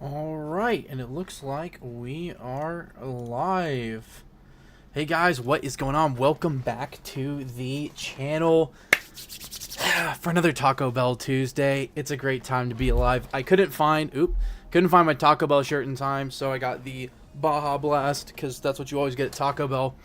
All right, and it looks like we are live. Hey guys, what is going on? Welcome back to the channel for another Taco Bell Tuesday. It's a great time to be alive. I couldn't find my Taco Bell shirt in time, so I got the Baja Blast because that's what you always get at Taco Bell.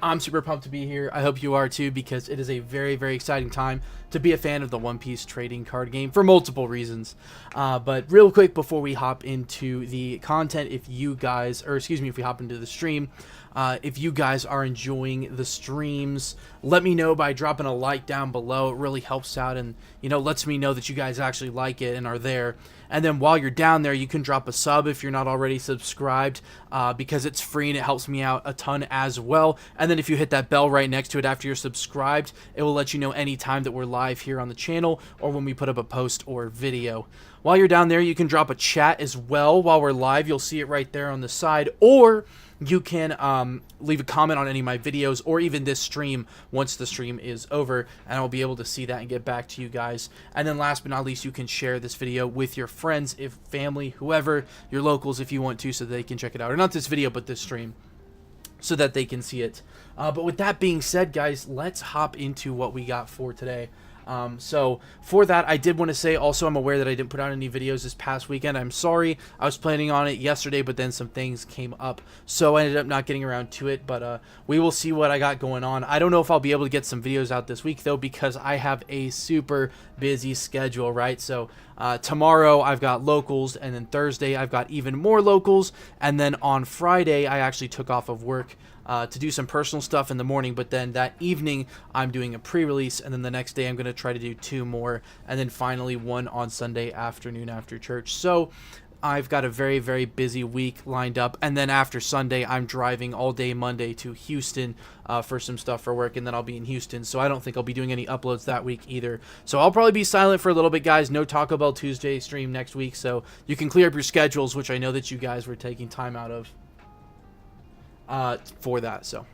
I'm super pumped to be here. I hope you are too, because it is a very, very exciting time to be a fan of the One Piece trading card game for multiple reasons. But real quick before we hop into the content, if we hop into the stream, if you guys are enjoying the streams, let me know by dropping a like down below. It really helps out and, lets me know that you guys actually like it and are there. And then while you're down there, you can drop a sub if you're not already subscribed, because it's free and it helps me out a ton as well. And then if you hit that bell right next to it after you're subscribed, it will let you know anytime that we're live here on the channel or when we put up a post or video. While you're down there, you can drop a chat as well while we're live. You'll see it right there on the side. Or you can leave a comment on any of my videos or even this stream once the stream is over, and I'll be able to see that and get back to you guys. And then last but not least, you can share this video with your friends, if family, whoever, your locals if you want to, so they can check it out. Or not this video, but this stream, so that they can see it. But with that being said, guys, let's hop into what we got for today. So for that, I did want to say also, I'm aware that I didn't put out any videos this past weekend. I'm sorry. I was planning on it yesterday, but then some things came up, so I ended up not getting around to it. But we will see what I got going on. I don't know if I'll be able to get some videos out this week though, because I have a super busy schedule, right? So tomorrow I've got locals, and then Thursday I've got even more locals, and then on Friday I actually took off of work to do some personal stuff in the morning, but then that evening I'm doing a pre-release, and then the next day I'm going to try to do 2 more, and then finally one on Sunday afternoon after church. So I've got a very, very busy week lined up, and then after Sunday I'm driving all day Monday to Houston for some stuff for work, and then I'll be in Houston, so I don't think I'll be doing any uploads that week either. So I'll probably be silent for a little bit, guys. No Taco Bell Tuesday stream next week, so you can clear up your schedules, which I know that you guys were taking time out of for that. So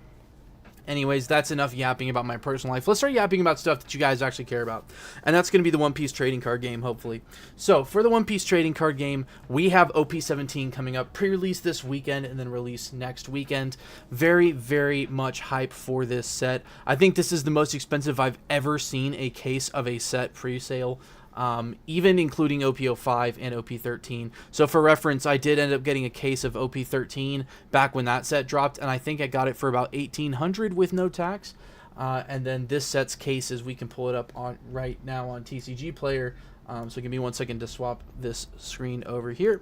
anyways, that's enough yapping about my personal life. Let's start yapping about stuff that you guys actually care about, and that's going to be the One Piece trading card game, hopefully. So for the One Piece trading card game, we have OP17 coming up, pre-release this weekend and then release next weekend. Very, very much hype for this set. I think this is the most expensive I've ever seen a case of a set pre-sale, even including OP05 and OP13. So for reference, I did end up getting a case of OP13 back when that set dropped, and I think I got it for about $1,800 with no tax. And then this set's cases, we can pull it up on right now on TCG Player. So give me 1 second to swap this screen over here.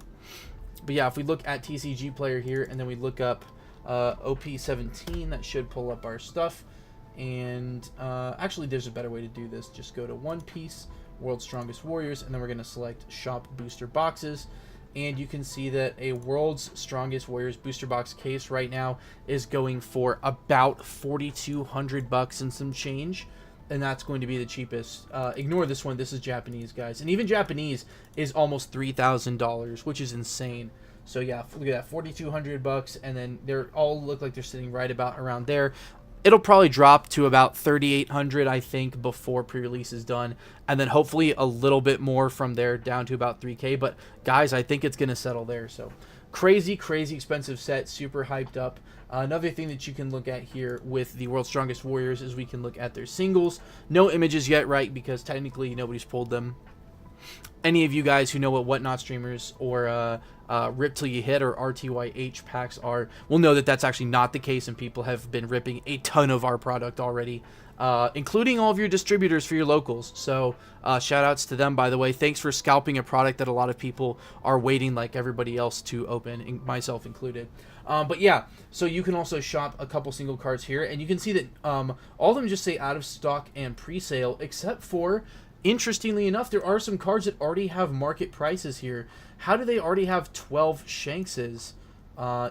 But yeah, if we look at TCG Player here, and then we look up OP17, that should pull up our stuff. And actually, there's a better way to do this. Just go to One Piece, World's Strongest Warriors, and then we're going to select Shop Booster Boxes, and you can see that a World's Strongest Warriors booster box case right now is going for about $4,200 and some change, and that's going to be the cheapest. Ignore this one. This is Japanese, guys, and even Japanese is almost $3,000, which is insane. So yeah, look at that, $4,200, and then they're all look like they're sitting right about around there. It'll probably drop to about $3,800, I think, before pre-release is done, and then hopefully a little bit more from there down to about $3K. But guys, I think it's going to settle there. So crazy, crazy expensive set, super hyped up. Another thing that you can look at here with the World's Strongest Warriors is we can look at their singles. No images yet, right? Because technically nobody's pulled them. Any of you guys who know what Whatnot streamers or Rip Till You Hit or RTYH packs are will know that that's actually not the case, and people have been ripping a ton of our product already, including all of your distributors for your locals. So shout outs to them, by the way. Thanks for scalping a product that a lot of people are waiting like everybody else to open, myself included. But yeah, so you can also shop a couple single cards here, and you can see that all of them just say out of stock and pre-sale, except for, interestingly enough, there are some cards that already have market prices here. How do they already have 12 Shankses,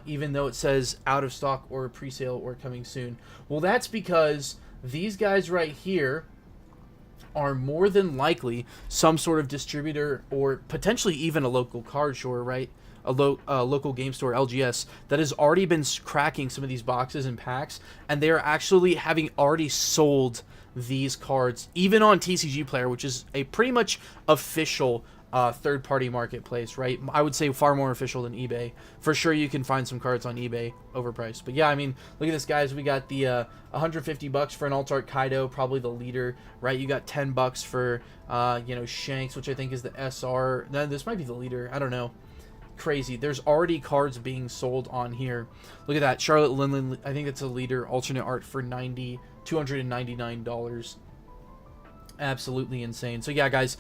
even though it says out of stock or pre-sale or coming soon? Well, that's because these guys right here are more than likely some sort of distributor or potentially even a local card store, right? A local game store, LGS, that has already been cracking some of these boxes and packs, and they are actually having already sold these cards, even on TCG Player, which is a pretty much official third-party marketplace, right? I would say far more official than eBay. For sure, you can find some cards on eBay overpriced. But yeah, I mean, look at this, guys. We got the $150 for an alt art Kaido, probably the leader, right? You got $10 for you know, Shanks, which I think is the SR. No, this might be the leader. I don't know. Crazy. There's already cards being sold on here. Look at that, Charlotte Linlin. I think it's a leader alternate art for $299. Absolutely insane. So yeah, guys.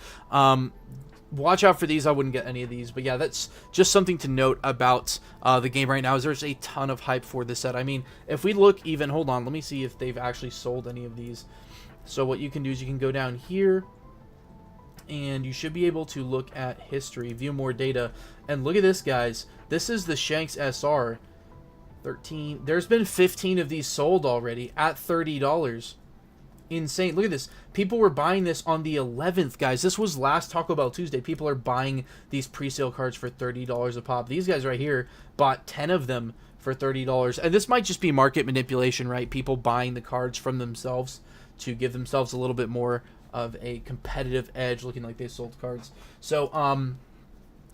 Watch out for these. I wouldn't get any of these, but yeah, that's just something to note about the game right now. Is there's a ton of hype for this set. I mean, if we look even, hold on, let me see if they've actually sold any of these. So what you can do is you can go down here, and you should be able to look at history, view more data, and look at this, guys. This is the Shanks SR 13. There's been 15 of these sold already at $30. Insane. Look at this. People were buying this on the 11th, guys. This was last Taco Bell Tuesday. People are buying these pre-sale cards for $30 a pop. These guys right here bought 10 of them for $30. And this might just be market manipulation, right? People buying the cards from themselves to give themselves a little bit more of a competitive edge, looking like they sold cards. So,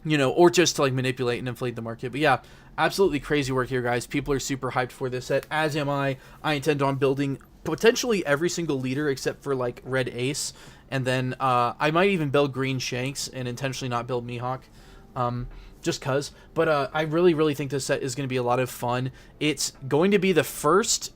you know, or just to like manipulate and inflate the market. But yeah, absolutely crazy work here, guys. People are super hyped for this set, as am I. I intend on building potentially every single leader except for like Red Ace, and then I might even build Green Shanks and intentionally not build Mihawk, just cuz. But I really think this set is going to be a lot of fun. It's going to be the first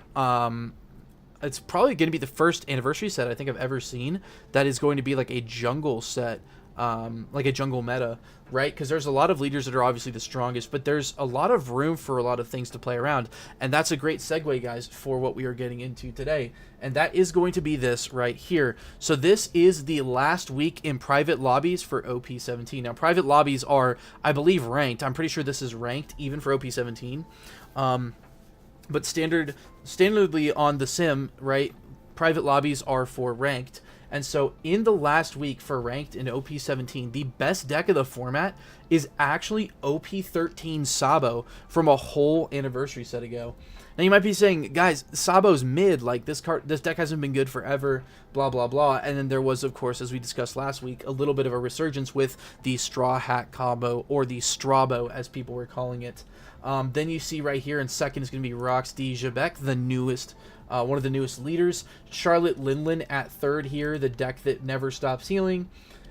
it's probably going to be the first anniversary set I think I've ever seen that is going to be like a jungle set, like a jungle meta, right? Because there's a lot of leaders that are obviously the strongest, but there's a lot of room for a lot of things to play around, and that's a great segue, guys, for what we are getting into today, and that is going to be this right here. So this is the last week in private lobbies for OP17. Now, private lobbies are, I believe, ranked. I'm pretty sure this is ranked even for OP17, but standardly on the sim, right, private lobbies are for ranked. And so in the last week for ranked in OP17, the best deck of the format is actually OP13 Sabo from a whole anniversary set ago. Now you might be saying, guys, Sabo's mid, like this deck hasn't been good forever, blah blah blah. And then there was, of course, as we discussed last week, a little bit of a resurgence with the Straw Hat combo, or the Strabo as people were calling it. Then you see right here in second is going to be Roxy Jabek, the newest, one of the newest leaders. Charlotte Linlin at third here, the deck that never stops healing.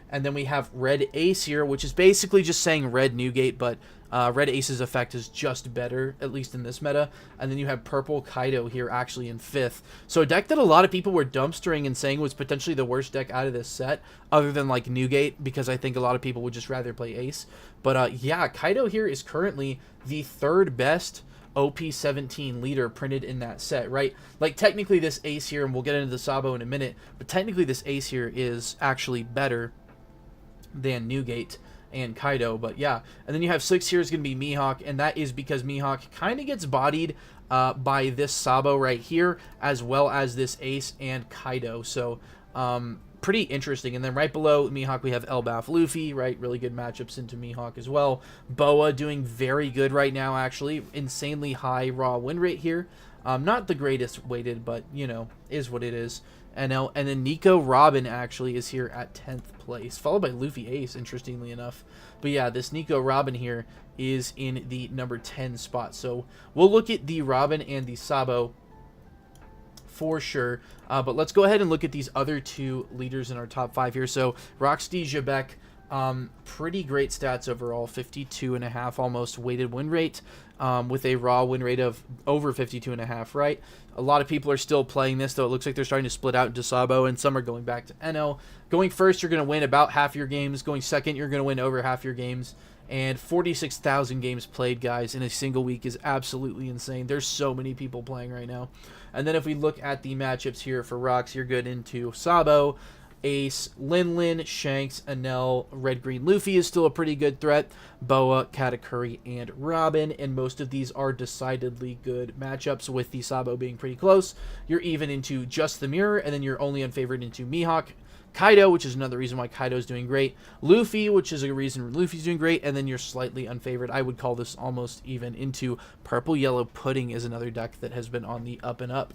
And then we have Red Ace here, which is basically just saying Red Newgate, but Red Ace's effect is just better, at least in this meta. And then you have Purple Kaido here actually in fifth. So a deck that a lot of people were dumpstering and saying was potentially the worst deck out of this set, other than like Newgate, because I think a lot of people would just rather play Ace. But yeah, Kaido here is currently the third best OP17 leader printed in that set, right? Like technically this Ace here, and we'll get into the Sabo in a minute, but technically this Ace here is actually better than Newgate and Kaido. But yeah, and then you have 6 here is going to be Mihawk, and that is because Mihawk kind of gets bodied by this Sabo right here, as well as this Ace and Kaido. So pretty interesting. And then right below Mihawk we have Elbaph Luffy, right? Really good matchups into Mihawk as well. Boa doing very good right now, actually. Insanely high raw win rate here. Not the greatest weighted, but you know, is what it is. And then Nico Robin actually is here at 10th place, followed by Luffy Ace, interestingly enough. But yeah, this Nico Robin here is in the number 10 spot. So we'll look at the Robin and the Sabo for sure. But let's go ahead and look at these other two leaders in our top 5 here. So Roxy Jabek, pretty great stats overall, 52.5 almost weighted win rate, with a raw win rate of over 52.5, right? A lot of people are still playing this, though it looks like they're starting to split out into Sabo, and some are going back to NL. Going first, you're going to win about half your games. Going second, you're going to win over half your games. And 46,000 games played, guys, in a single week is absolutely insane. There's so many people playing right now. And then if we look at the matchups here for Rox, you're good into Sabo, Ace, Linlin, Shanks, Anel, Red Green Luffy is still a pretty good threat, Boa, Katakuri, and Robin, and most of these are decidedly good matchups, with the Sabo being pretty close. You're even into just the Mirror, and then you're only unfavored into Mihawk, Kaido, which is another reason why Kaido's doing great, Luffy, which is a reason Luffy's doing great, and then you're slightly unfavored. I would call this almost even into Purple Yellow Pudding is another deck that has been on the up and up.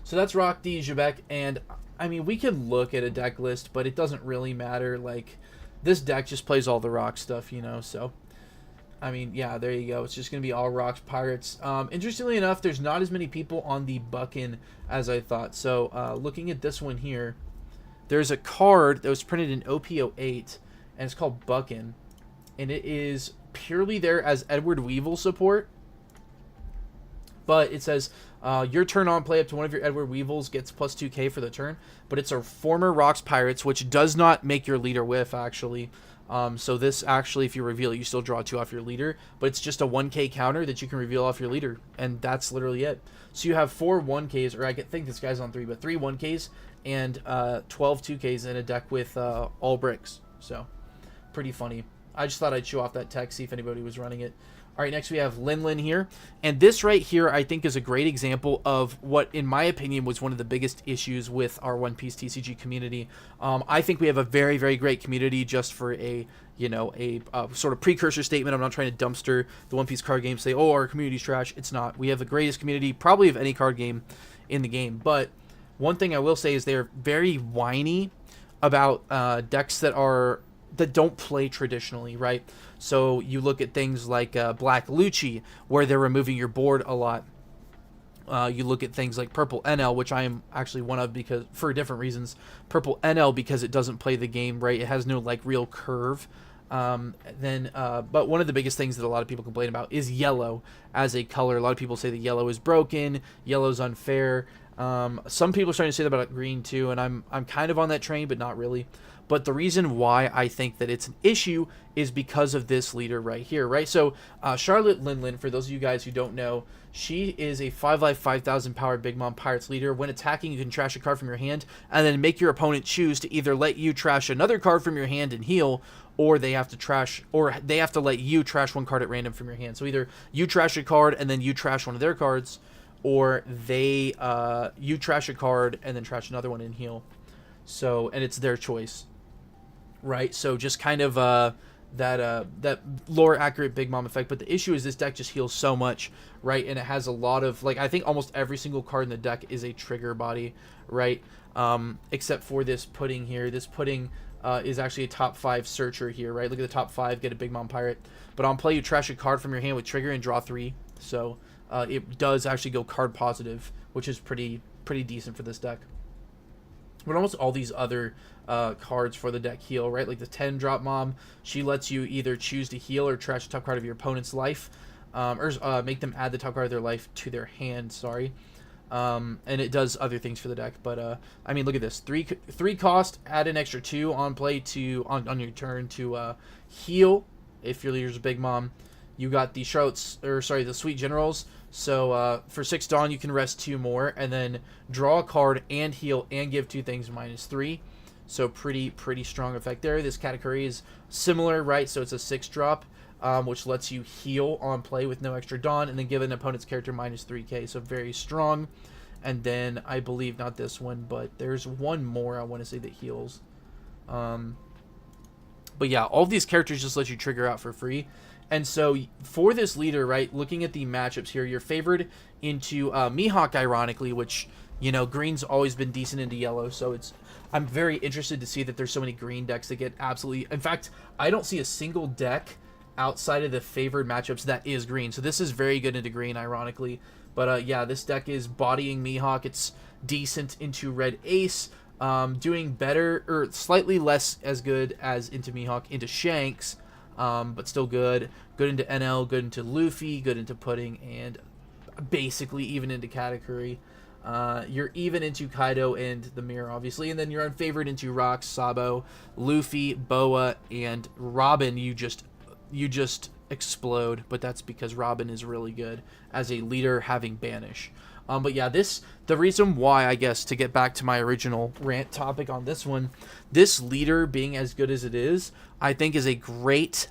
So that's Roxy Jabek, and I mean, we can look at a deck list, but it doesn't really matter. Like, this deck just plays all the rock stuff, you know, so I mean, yeah, there you go. It's just going to be all rocks, pirates. Interestingly enough, there's not as many people on the Buckin as I thought. So looking at this one here, there's a card that was printed in OP08, and it's called Buckin. And it is purely there as Edward Weevil support. But it says, your turn on play up to one of your Edward Weevils gets plus 2k for the turn. But it's a former rocks pirates, which does not make your leader whiff, actually. So this actually, if you reveal it, you still draw 2 off your leader, but it's just a 1k counter that you can reveal off your leader, and that's literally it. So you have 4 1ks, or I think this guy's on 3, but 3 1ks and 12 2ks in a deck with all bricks. So pretty funny. I just thought I'd show off that tech, see if anybody was running it. All right, next we have Lin here. And this right here, I think, is a great example of what, in my opinion, was one of the biggest issues with our One Piece TCG community. I think we have a very, very great community. Just for a, you know, a sort of precursor statement, I'm not trying to dumpster the One Piece card game, say, oh, our community's trash. It's not. We have the greatest community, probably, of any card game in the game. But one thing I will say is they're very whiny about decks that don't play traditionally, right? So you look at things like Black Lucci, where they're removing your board a lot. You look at things like Purple NL, which I am actually one of because for different reasons. Purple NL because it doesn't play the game right. It has no like real curve. But one of the biggest things that a lot of people complain about is yellow as a color. A lot of people say that yellow is broken, yellow's unfair. Some people are starting to say that about green too, and I'm kind of on that train, but not really. But the reason why I think that it's an issue is because of this leader right here, right? So Charlotte Lin, for those of you guys who don't know, she is a 5-life, 5,000 power Big Mom Pirates leader. When attacking, you can trash a card from your hand and then make your opponent choose to either let you trash another card from your hand and heal, or they have to let you trash one card at random from your hand. So either you trash a card and then you trash one of their cards, or you trash a card and then trash another one and heal. So, and it's their choice. Right, so just kind of that lore accurate Big Mom effect. But the issue is this deck just heals so much, right? And it has a lot of, like, I think almost every single card in the deck is a trigger body, right? Except for this pudding here. This pudding is actually a top 5 searcher here, right? Look at the top 5, get a Big Mom Pirate. But on play, you trash a card from your hand with trigger and draw 3. So it does actually go card positive, which is pretty decent for this deck. But almost all these other cards for the deck heal, right? Like the 10 drop mom, she lets you either choose to heal or trash the top card of your opponent's life, or make them add the top card of their life to their hand. Sorry, and it does other things for the deck. But I mean, look at this: three cost, add an extra 2 on play on your turn to heal if your leader's a Big Mom. You got the the Sweet Generals. So for 6 Dawn, you can rest 2 more, and then draw a card and heal and give 2 things -3. So pretty strong effect there. This Katakuri is similar, right? So it's a 6 drop, which lets you heal on play with no extra Dawn, and then give an opponent's character -3k. So very strong. And then I believe not this one, but there's one more I want to say that heals. But yeah, all of these characters just let you trigger out for free. And so for this leader, right, looking at the matchups here, you're favored into Mihawk, ironically, which, you know, green's always been decent into yellow. So I'm very interested to see that there's so many green decks that get absolutely... In fact, I don't see a single deck outside of the favored matchups that is green. So this is very good into green, ironically. But yeah, this deck is bodying Mihawk. It's decent into red ace. Doing better, or slightly less as good as into Mihawk, into Shanks. But still good. Good into NL, good into Luffy, good into Pudding, and basically even into Katakuri. You're even into Kaido and the Mirror, obviously, and then you're unfavored into Rocks, Sabo, Luffy, Boa, and Robin. You just explode, but that's because Robin is really good as a leader having Banish. But yeah, the reason why, I guess, to get back to my original rant topic on this one, this leader being as good as it is, I think is a great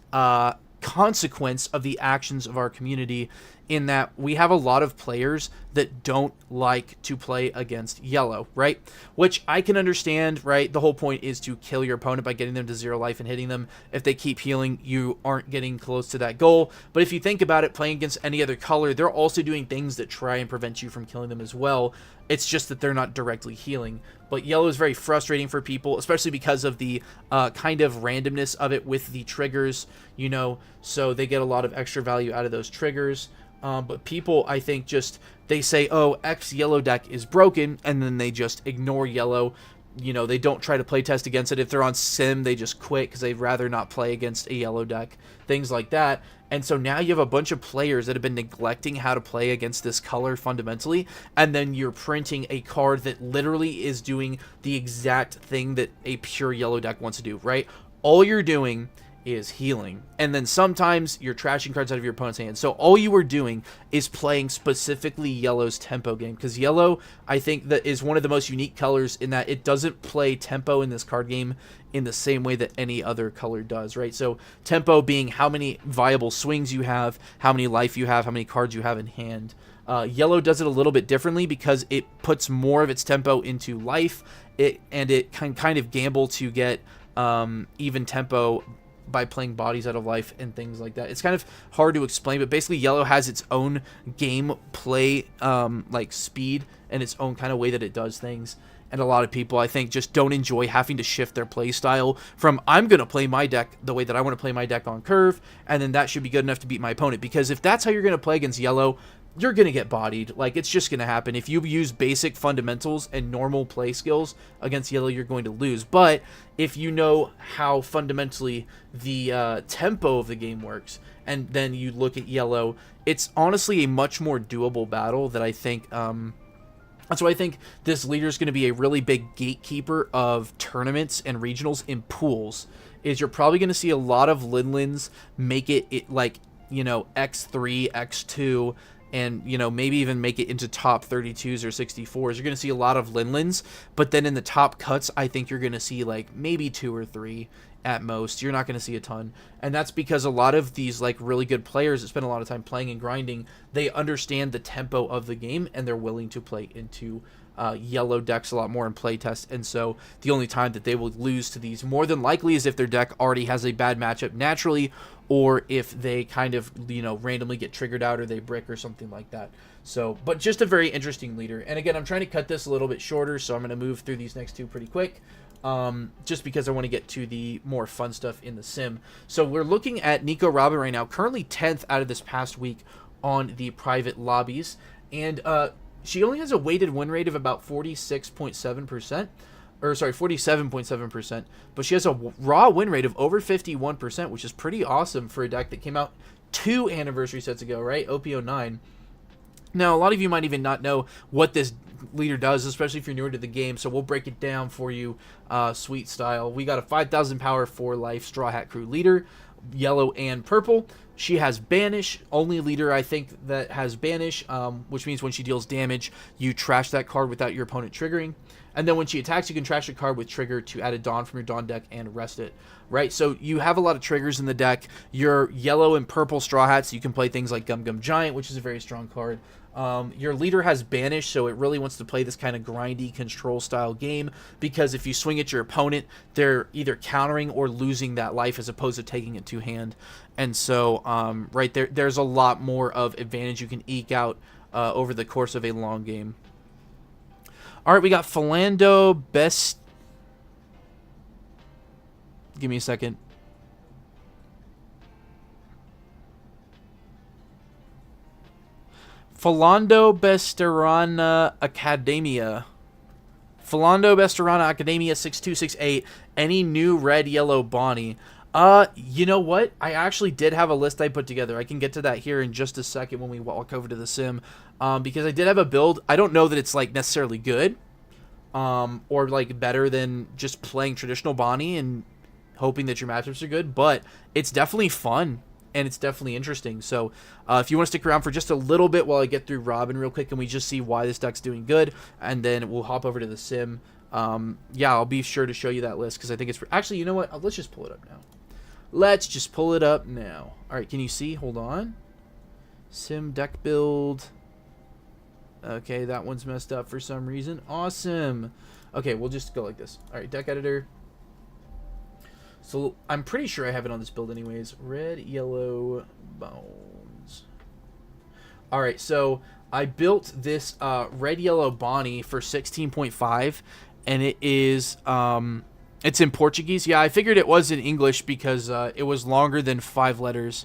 consequence of the actions of our community in that we have a lot of players that don't like to play against yellow, right? Which I can understand, right? The whole point is to kill your opponent by getting them to 0 life and hitting them. If they keep healing, you aren't getting close to that goal. But if you think about it, playing against any other color, they're also doing things that try and prevent you from killing them as well. It's just that they're not directly healing. But yellow is very frustrating for people, especially because of the kind of randomness of it with the triggers, you know, so they get a lot of extra value out of those triggers. But people, I think, just, they say, oh, X yellow deck is broken, and then they just ignore yellow. You know, they don't try to play test against it. If they're on sim, they just quit because they'd rather not play against a yellow deck, things like that. And so now you have a bunch of players that have been neglecting how to play against this color fundamentally, and then you're printing a card that literally is doing the exact thing that a pure yellow deck wants to do, right? All you're doing is healing, and then sometimes you're trashing cards out of your opponent's hand. So all you are doing is playing specifically yellow's tempo game, because yellow, I think, that is one of the most unique colors in that it doesn't play tempo in this card game in the same way that any other color does, right? So tempo being how many viable swings you have, how many life you have, how many cards you have in hand. Yellow does it a little bit differently because it puts more of its tempo into life, and it can kind of gamble to get even tempo by playing bodies out of life and things like that. It's kind of hard to explain, but basically yellow has its own game play like speed and its own kind of way that it does things. And a lot of people, I think, just don't enjoy having to shift their play style from, I'm going to play my deck the way that I want to play my deck on curve, and then that should be good enough to beat my opponent. Because if that's how you're going to play against yellow, you're going to get bodied. Like, it's just going to happen. If you use basic fundamentals and normal play skills against yellow, you're going to lose. But if you know how fundamentally the tempo of the game works, and then you look at yellow, it's honestly a much more doable battle that I think... That's why I think this leader is going to be a really big gatekeeper of tournaments and regionals in pools. Is you're probably going to see a lot of Linlins make it like, you know, X3, X2, and, you know, maybe even make it into top 32s or 64s. You're going to see a lot of Linlins, but then in the top cuts, I think you're going to see like maybe 2 or 3 at most. You're not going to see a ton. And that's because a lot of these like really good players that spend a lot of time playing and grinding, they understand the tempo of the game and they're willing to play into yellow decks a lot more in playtest. And so the only time that they will lose to these more than likely is if their deck already has a bad matchup naturally, or if they kind of, you know, randomly get triggered out or they brick or something like that. So, but just a very interesting leader. And again, I'm trying to cut this a little bit shorter, so I'm going to move through these next two pretty quick. Just because I want to get to the more fun stuff in the sim. So we're looking at Nico Robin right now, currently 10th out of this past week on the private lobbies. And she only has a weighted win rate of about 46.7%. Or sorry, 47.7%. But she has a raw win rate of over 51%, which is pretty awesome for a deck that came out 2 anniversary sets ago, right? OP09. Now, a lot of you might even not know what this leader does, especially if you're newer to the game, so we'll break it down for you sweet style. We got a 5,000 power 4 life Straw Hat Crew leader, yellow and purple. She has Banish, only leader I think that has Banish, which means when she deals damage, you trash that card without your opponent triggering. And then when she attacks, you can trash a card with trigger to add a Dawn from your Dawn deck and rest it, right? So you have a lot of triggers in the deck. Your yellow and purple Straw Hats, you can play things like Gum Gum Giant, which is a very strong card. Your leader has Banish, so it really wants to play this kind of grindy control style game, because if you swing at your opponent, they're either countering or losing that life as opposed to taking it to hand. And so right there's a lot more of advantage you can eke out over the course of a long game. All right, we got Philando Best. Give me a second. Philando Besterana Academia. Philando Besterana Academia 6268. Any new red, yellow Bonnie? You know what? I actually did have a list I put together. I can get to that here in just a second when we walk over to the sim. Because I did have a build. I don't know that it's like necessarily good. Or like better than just playing traditional Bonnie and hoping that your matchups are good. But it's definitely fun. And it's definitely interesting. So if you want to stick around for just a little bit while I get through Robin real quick and we just see why this deck's doing good, and then we'll hop over to the sim. Yeah, I'll be sure to show you that list because I think it's... Actually, you know what? Let's just pull it up now. Let's just pull it up now. All right, can you see? Hold on. Sim deck build. Okay, that one's messed up for some reason. Awesome. Okay, we'll just go like this. All right, deck editor. So I'm pretty sure I have it on this build anyways. Red, yellow, bones. All right, so I built this red, yellow Bonnie for 16.5, and it is it's in Portuguese. Yeah, I figured it was in English because it was longer than 5 letters.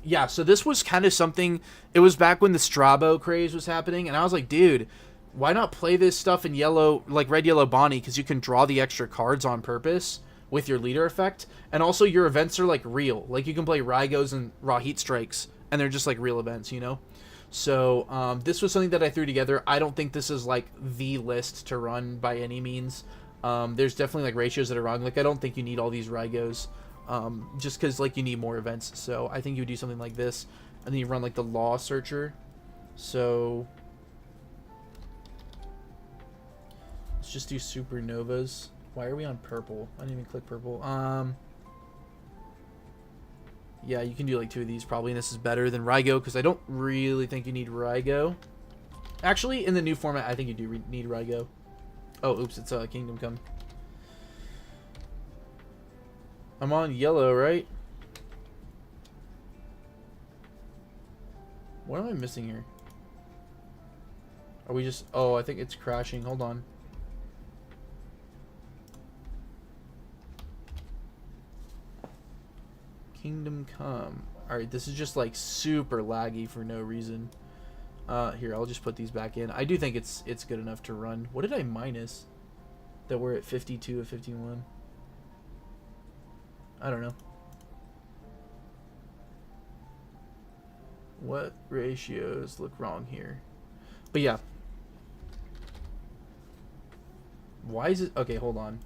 Yeah, so this was kind of something, it was back when the Strabo craze was happening, and I was like, dude, why not play this stuff in yellow, like red, yellow Bonnie, because you can draw the extra cards on purpose with your leader effect, and also your events are like real. Like you can play Rygos and Raw Heat Strikes, and they're just like real events, you know? So this was something that I threw together. I don't think this is like the list to run by any means. There's definitely like ratios that are wrong. Like I don't think you need all these Rygos. Just because like you need more events, so I think you would do something like this, and then you run like the Law Searcher. So let's just do Supernovas. Why are we on purple? I didn't even click purple. Yeah, you can do like 2 of these probably, and this is better than Rygo because I don't really think you need Rygo. Actually, in the new format, I think you do need Rygo. Oh, oops, it's Kingdom Come. I'm on yellow, right? What am I missing here? Are we just... Oh, I think it's crashing. Hold on. Kingdom Come. Alright, this is just like super laggy for no reason. Here, I'll just put these back in. I do think it's good enough to run. What did I minus? That we're at 52 of 51. I don't know. What ratios look wrong here? But yeah. Why is it... Okay, hold on.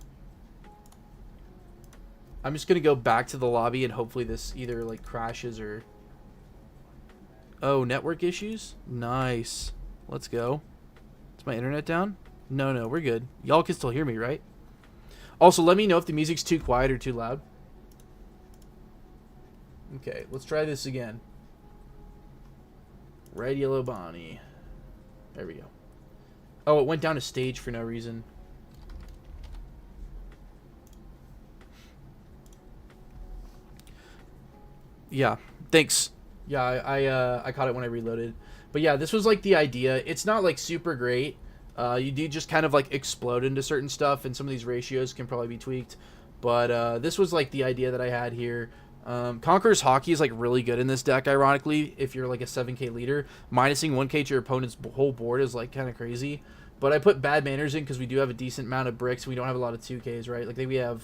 I'm just going to go back to the lobby and hopefully this either like crashes or... Oh, network issues? Nice. Let's go. Is my internet down? No, we're good. Y'all can still hear me, right? Also, let me know if the music's too quiet or too loud. Okay, let's try this again. Red, yellow Bonnie. There we go. Oh, it went down a stage for no reason. Yeah, thanks. Yeah, I caught it when I reloaded. But yeah, this was like the idea. It's not like super great. You do just kind of like explode into certain stuff, and some of these ratios can probably be tweaked. But this was like the idea that I had here. Conqueror's Hockey is like really good in this deck, ironically, if you're like a 7k leader. Minusing 1k to your opponent's whole board is like kind of crazy. But I put Bad Manners in because we do have a decent amount of bricks. We don't have a lot of 2ks, right? Like we have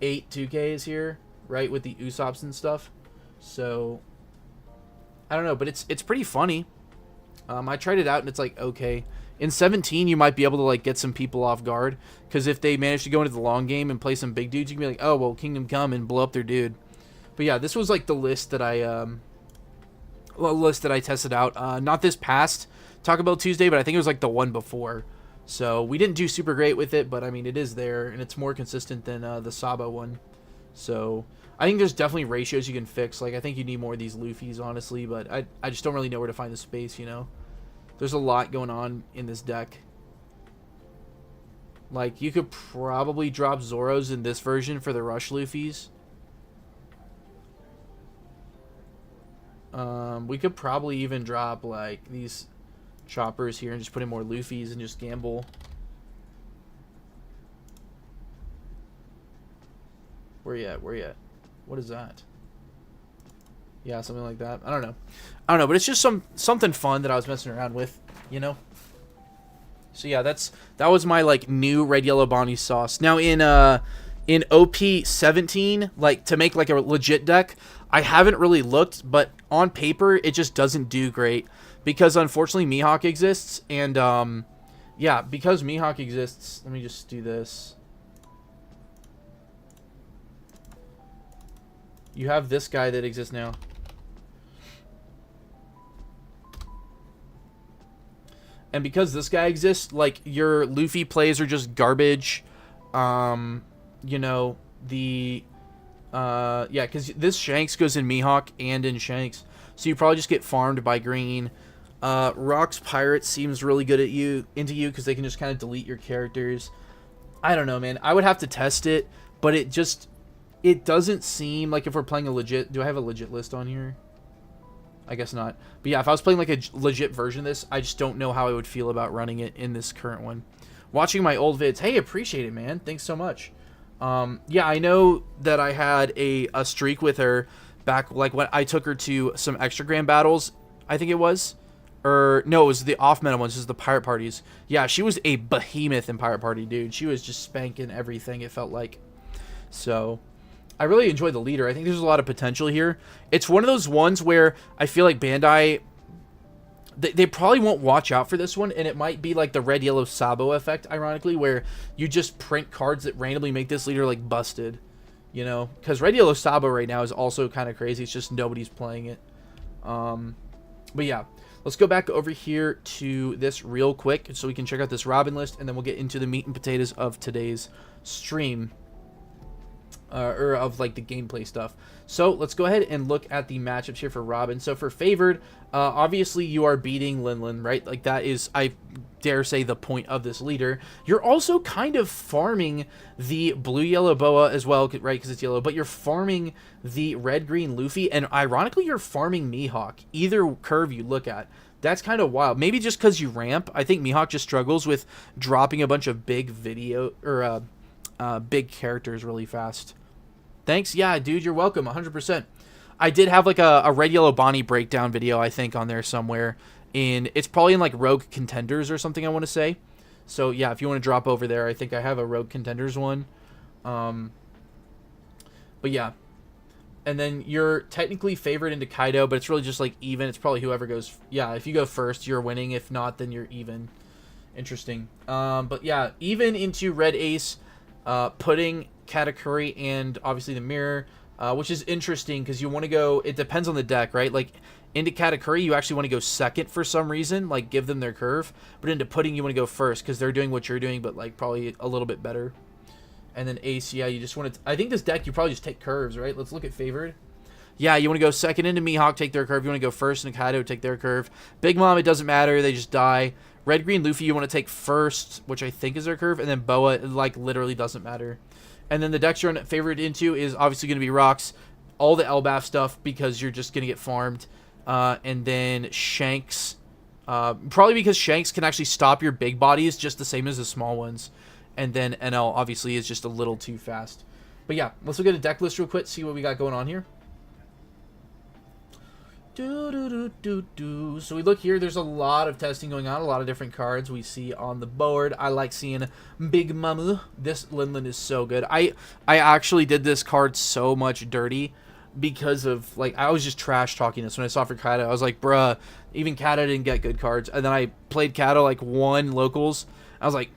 8 2ks here, right, with the Usops and stuff. So I don't know, but it's pretty funny. I tried it out and it's like okay. In 17, you might be able to like get some people off guard, because if they manage to go into the long game and play some big dudes, you can be like, oh well, Kingdom Come, and blow up their dude. But yeah, this was like the list that I tested out. Not this past Taco Bell Tuesday, but I think it was like the one before. So we didn't do super great with it, but I mean it is there and it's more consistent than the Saba one. So I think there's definitely ratios you can fix. Like I think you need more of these Luffys, honestly, but I just don't really know where to find the space, you know. There's a lot going on in this deck. Like, you could probably drop Zoros in this version for the Rush Luffys. We could probably even drop, like, these choppers here and just put in more Luffys and just gamble. Where you at? Where you at? What is that? Yeah, something like that. I don't know, but it's just something fun that I was messing around with, you know. So yeah, that was my like new red yellow Bonnie sauce. Now in OP17, like to make like a legit deck, I haven't really looked, but on paper it just doesn't do great because unfortunately Mihawk exists, and yeah, because Mihawk exists, let me just do this. You have this guy that exists now. And because this guy exists, like, your Luffy plays are just garbage. You know, yeah, because this Shanks goes in Mihawk and in Shanks. so you probably just get farmed by green. Rock's Pirate seems really good at you because they can just kind of delete your characters. I don't know, man. I would have to test it, but it doesn't seem like if we're playing a legit... Do I have a legit list on here? I guess not. But yeah, if I was playing like a legit version of this, I just don't know how I would feel about running it in this current one. Watching my old vids. Hey, appreciate it, man. Thanks so much. Yeah, I know that I had a streak with her back, like when I took her to some extra grand battles, I think it was. Or, no, it was the off-meta ones. This is the pirate parties. Yeah, she was a behemoth in pirate party, dude. She was just spanking everything, it felt like. So... I really enjoy the leader. I think there's a lot of potential here. It's one of those ones where I feel like Bandai, they probably won't watch out for this one, and it might be like the red, yellow Sabo effect, ironically, where you just print cards that randomly make this leader like busted, you know? Because red, yellow Sabo right now is also kind of crazy. It's just nobody's playing it. But yeah, let's go back over here to this real quick so we can check out this Robin list, and then we'll get into the meat and potatoes of today's stream. Or of like the gameplay stuff. So let's go ahead and look at the matchups here for Robin. So for favored, obviously you are beating Lin, right? Like that is, I dare say, the point of this leader. You're also kind of farming the blue-yellow Boa as well, right? Because it's yellow. But you're farming the red-green Luffy, and ironically you're farming Mihawk. Either curve you look at. That's kind of wild. Maybe just because you ramp. I think Mihawk just struggles with dropping a bunch of big video or big characters really fast. Thanks. Yeah, dude, you're welcome. 100%. I did have like a red, yellow Bonnie breakdown video, I think, on there somewhere. It's probably in like Rogue Contenders or something, I want to say. So yeah, if you want to drop over there, I think I have a Rogue Contenders one. But yeah. And then you're technically favored into Kaido, but it's really just like even. It's probably whoever goes. Yeah, if you go first, you're winning. If not, then you're even. Interesting. But yeah, even into Red Ace, putting Katakuri and obviously the Mirror, which is interesting because you want to go, it depends on the deck, right? Like into Katakuri you actually want to go second for some reason, like give them their curve, but into Pudding you want to go first because they're doing what you're doing, but like probably a little bit better. And then Ace, yeah, you just want to, I think this deck you probably just take curves, right? Let's look at favored. Yeah, you want to go second into Mihawk, take their curve. You want to go first into Kaido, take their curve. Big Mom, it doesn't matter, they just die. Red Green Luffy you want to take first, which I think is their curve, and then Boa, it like literally doesn't matter. And then the decks you're favored into is obviously going to be Rocks, all the Elbaph stuff because you're just going to get farmed. And then Shanks, probably because Shanks can actually stop your big bodies just the same as the small ones. And then NL obviously is just a little too fast. But yeah, let's look at a deck list real quick, see what we got going on here. So we look here, there's a lot of testing going on, a lot of different cards we see on the board. I like seeing Big Mamu. This Linlin is so good. I actually did this card so much dirty because of, like, I was just trash talking this when I saw for Kata. I was like, bruh, even Kata didn't get good cards. And then I played Kata like one locals. I was like,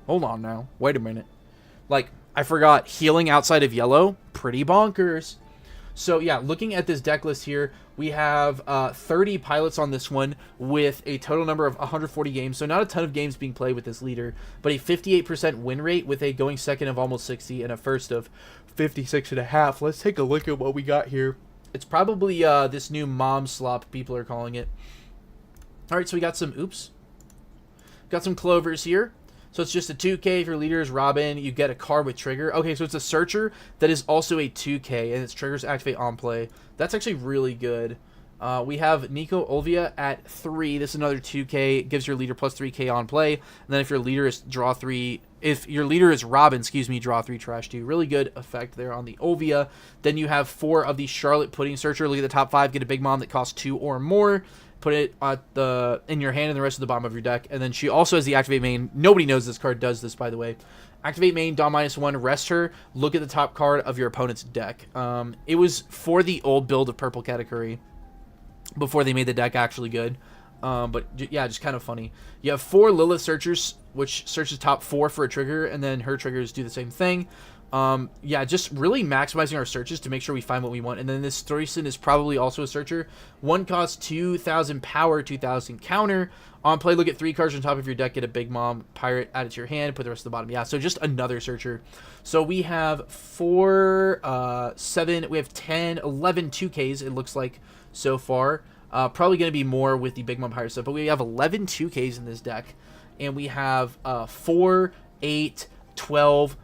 hold on now, wait a minute. Like, I forgot healing outside of yellow, pretty bonkers. So yeah, looking at this deck list here, we have 30 pilots on this one with a total number of 140 games. So not a ton of games being played with this leader, but a 58% win rate with a going second of almost 60 and a first of 56.5. Let's take a look at what we got here. It's probably this new mom slop people are calling it. All right, so we got some got some clovers here. So it's just a 2K. If your leader is Robin, you get a card with trigger. Okay, so it's a searcher that is also a 2K, and its triggers activate on play. That's actually really good. We have Nico Olvia at 3. This is another 2K. It gives your leader plus 3K on play. And then if your leader is draw 3, if your leader is Robin, excuse me, draw 3, trash 2. Really good effect there on the Olvia. Then you have 4 of the Charlotte Pudding Searcher. Look at the top 5. Get a Big Mom that costs 2 or more. Put it at in your hand and the rest of the bottom of your deck. And then she also has the Activate Main. Nobody knows this card does this, by the way. Activate Main, Dawn -1, rest her. Look at the top card of your opponent's deck. It was for the old build of Purple Katakuri before they made the deck actually good. But yeah, just kind of funny. You have 4 Lilith Searchers, which searches top 4 for a trigger, and then her triggers do the same thing. Yeah, just really maximizing our searches to make sure we find what we want. And then this Stroyson is probably also a searcher. One cost 2,000 power, 2,000 counter. On play, look at 3 cards on top of your deck, get a Big Mom Pirate, add it to your hand, put the rest at the bottom. Yeah, so just another searcher. So we have 4, 7, we have 10, 11 2Ks, it looks like, so far. Probably going to be more with the Big Mom Pirate stuff, but we have 11 2Ks in this deck. And we have 4, 8, 12,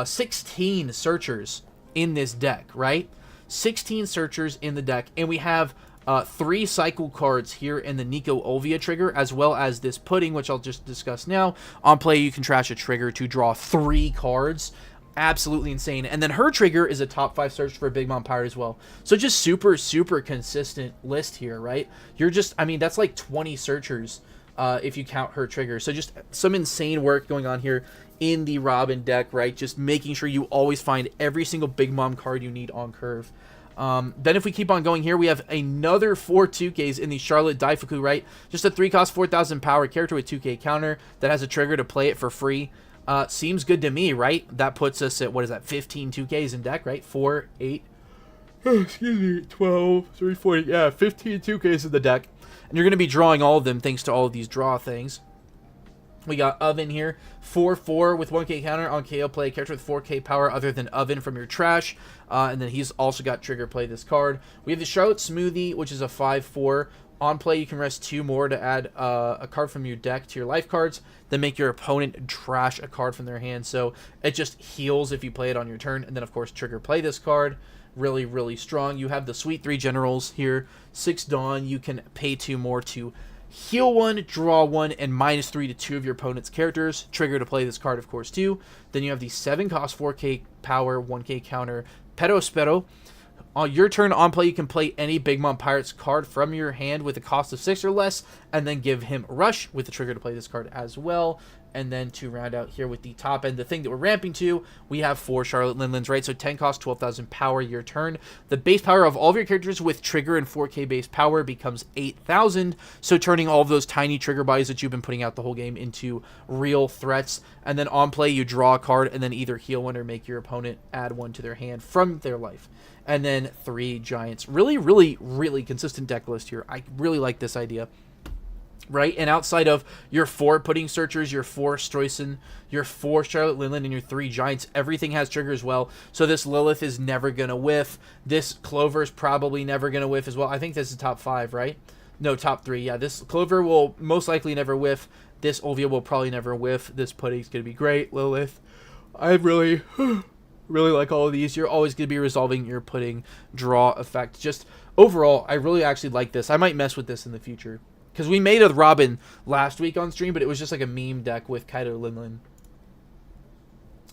16 searchers in this deck, right? 16 searchers in the deck, and we have 3 cycle cards here in the Nico Olvia trigger, as well as this pudding, which I'll just discuss now. On play, you can trash a trigger to draw 3 cards. Absolutely insane. And then her trigger is a top 5 search for a Big Mom Pirate as well. So just super, super consistent list here, right? You're just, I mean, that's like 20 searchers if you count her trigger. So just some insane work going on here in the Robin deck, right? Just making sure you always find every single Big Mom card you need on curve. Then if we keep on going here, we have another 4 2Ks in the Charlotte Daifuku, right? Just a 3 cost 4,000 power character with 2K counter that has a trigger to play it for free. Seems good to me, right? That puts us at, what is that, 15 2Ks in deck, right? 4, 8, excuse me, 12, 3, 4, yeah, 15 2Ks in the deck. And you're going to be drawing all of them thanks to all of these draw things. We got Oven here, 4/4 with 1K counter on KO, play a character with 4K power other than Oven from your trash. And then he's also got trigger, play this card. We have the Charlotte Smoothie, which is a 5/4. On play, you can rest 2 more to add a card from your deck to your life cards, then make your opponent trash a card from their hand. So it just heals if you play it on your turn. And then, of course, trigger, play this card. Really, really strong. You have the Sweet 3 Generals here. 6 Dawn. You can pay 2 more to heal 1, draw 1, and -3 to 2 of your opponent's characters. Trigger to play this card, of course, too. Then you have the 7 cost 4K power, 1K counter, Pedo. On your turn, on play, you can play any Big Mom Pirates card from your hand with a cost of 6 or less, and then give him Rush with the trigger to play this card as well. And then to round out here with the top end, the thing that we're ramping to, we have 4 Charlotte Linlins, right? So 10 cost, 12,000 power your turn. The base power of all of your characters with trigger and 4K base power becomes 8,000. So turning all of those tiny trigger bodies that you've been putting out the whole game into real threats. And then on play, you draw a card and then either heal 1 or make your opponent add 1 to their hand from their life. And then 3 Giants. Really, really, really consistent deck list here. I really like this idea. Right? And outside of your 4 pudding searchers, your 4 Stroyson, your 4 Charlotte Linlin, and your 3 Giants, everything has trigger as well. So this Lilith is never going to whiff. This Clover is probably never going to whiff as well. I think this is top 5, right? No, top 3. Yeah, this Clover will most likely never whiff. This Olvia will probably never whiff. This pudding is going to be great. Lilith, I really, really like all of these. You're always going to be resolving your pudding draw effect. Just overall, I really actually like this. I might mess with this in the future. Because we made a Robin last week on stream, but it was just like a meme deck with Kaido Linlin.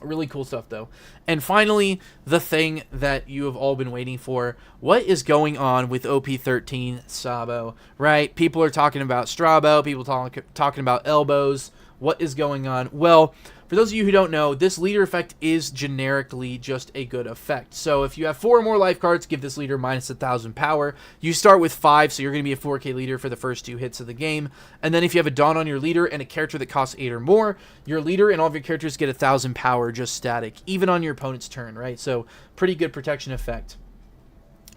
Really cool stuff, though. And finally, the thing that you have all been waiting for. What is going on with OP13 Sabo? Right? People are talking about Strabo. People talking about elbows. What is going on? Well, for those of you who don't know, this leader effect is generically just a good effect. So if you have 4 or more life cards, give this leader -1,000 power. You start with 5, so you're going to be a 4K leader for the first 2 hits of the game. And then if you have a Dawn on your leader and a character that costs 8 or more, your leader and all of your characters get 1,000 power just static, even on your opponent's turn, right? So pretty good protection effect.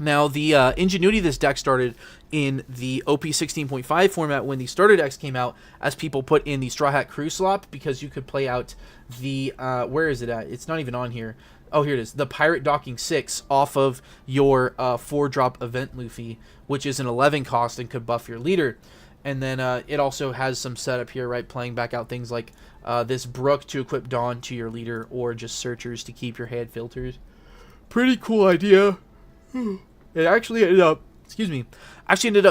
Now, the ingenuity of this deck started in the OP16.5 format when the starter decks came out, as people put in the Straw Hat Crew slop, because you could play out the, where is it at? It's not even on here. Oh, here it is. The Pirate Docking 6 off of your 4-drop Event Luffy, which is an 11 cost and could buff your leader. And then it also has some setup here, right? Playing back out things like this Brook to equip Dawn to your leader, or just Searchers to keep your hand filtered. Pretty cool idea. It actually ended up,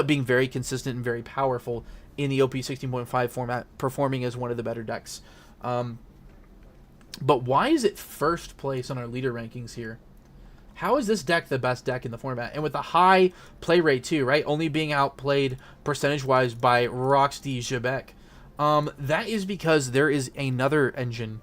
being very consistent and very powerful in the OP16.5 format, performing as one of the better decks. But why is it first place on our leader rankings here? How is this deck the best deck in the format? And with a high play rate too, right? Only being outplayed percentage-wise by Roxy Jebek. That is because there is another engine.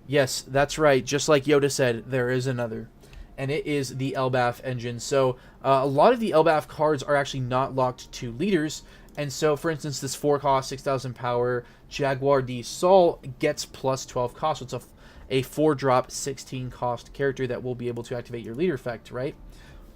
Yes, that's right. Just like Yoda said, there is another. And it is the Elbaph engine. So a lot of the Elbaph cards are actually not locked to leaders. And so, for instance, this 4 cost, 6,000 power Jaguar D Sol gets plus 12 cost. So a 4-drop 16 cost character that will be able to activate your leader effect, right?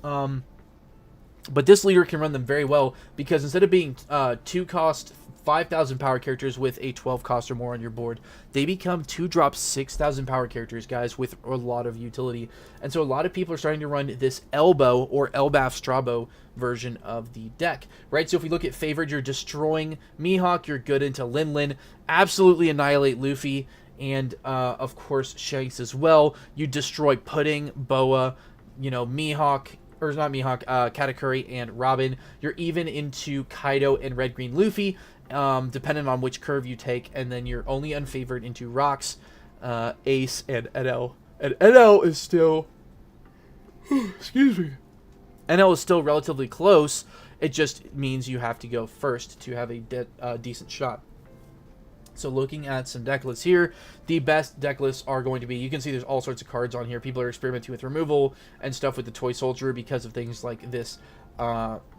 But this leader can run them very well because instead of being 2 cost 5,000 power characters with a 12 cost or more on your board, they become 2-drop 6,000 power characters, guys, with a lot of utility. And so a lot of people are starting to run this Elbo or Elbaph Strabo version of the deck, right? So if we look at favored, you're destroying Mihawk, you're good into Lin, absolutely annihilate Luffy, and of course Shanks as well. You destroy Pudding, Boa, you know, Mihawk, or not Mihawk, Katakuri and Robin. You're even into Kaido and Red Green Luffy, depending on which curve you take, and then you're only unfavored into Rocks, Ace, and NL. And NL is still, excuse me, NL is still relatively close. It just means you have to go first to have a decent shot. So looking at some deck lists here, the best deck lists are going to be, you can see there's all sorts of cards on here. People are experimenting with removal and stuff with the Toy Soldier because of things like this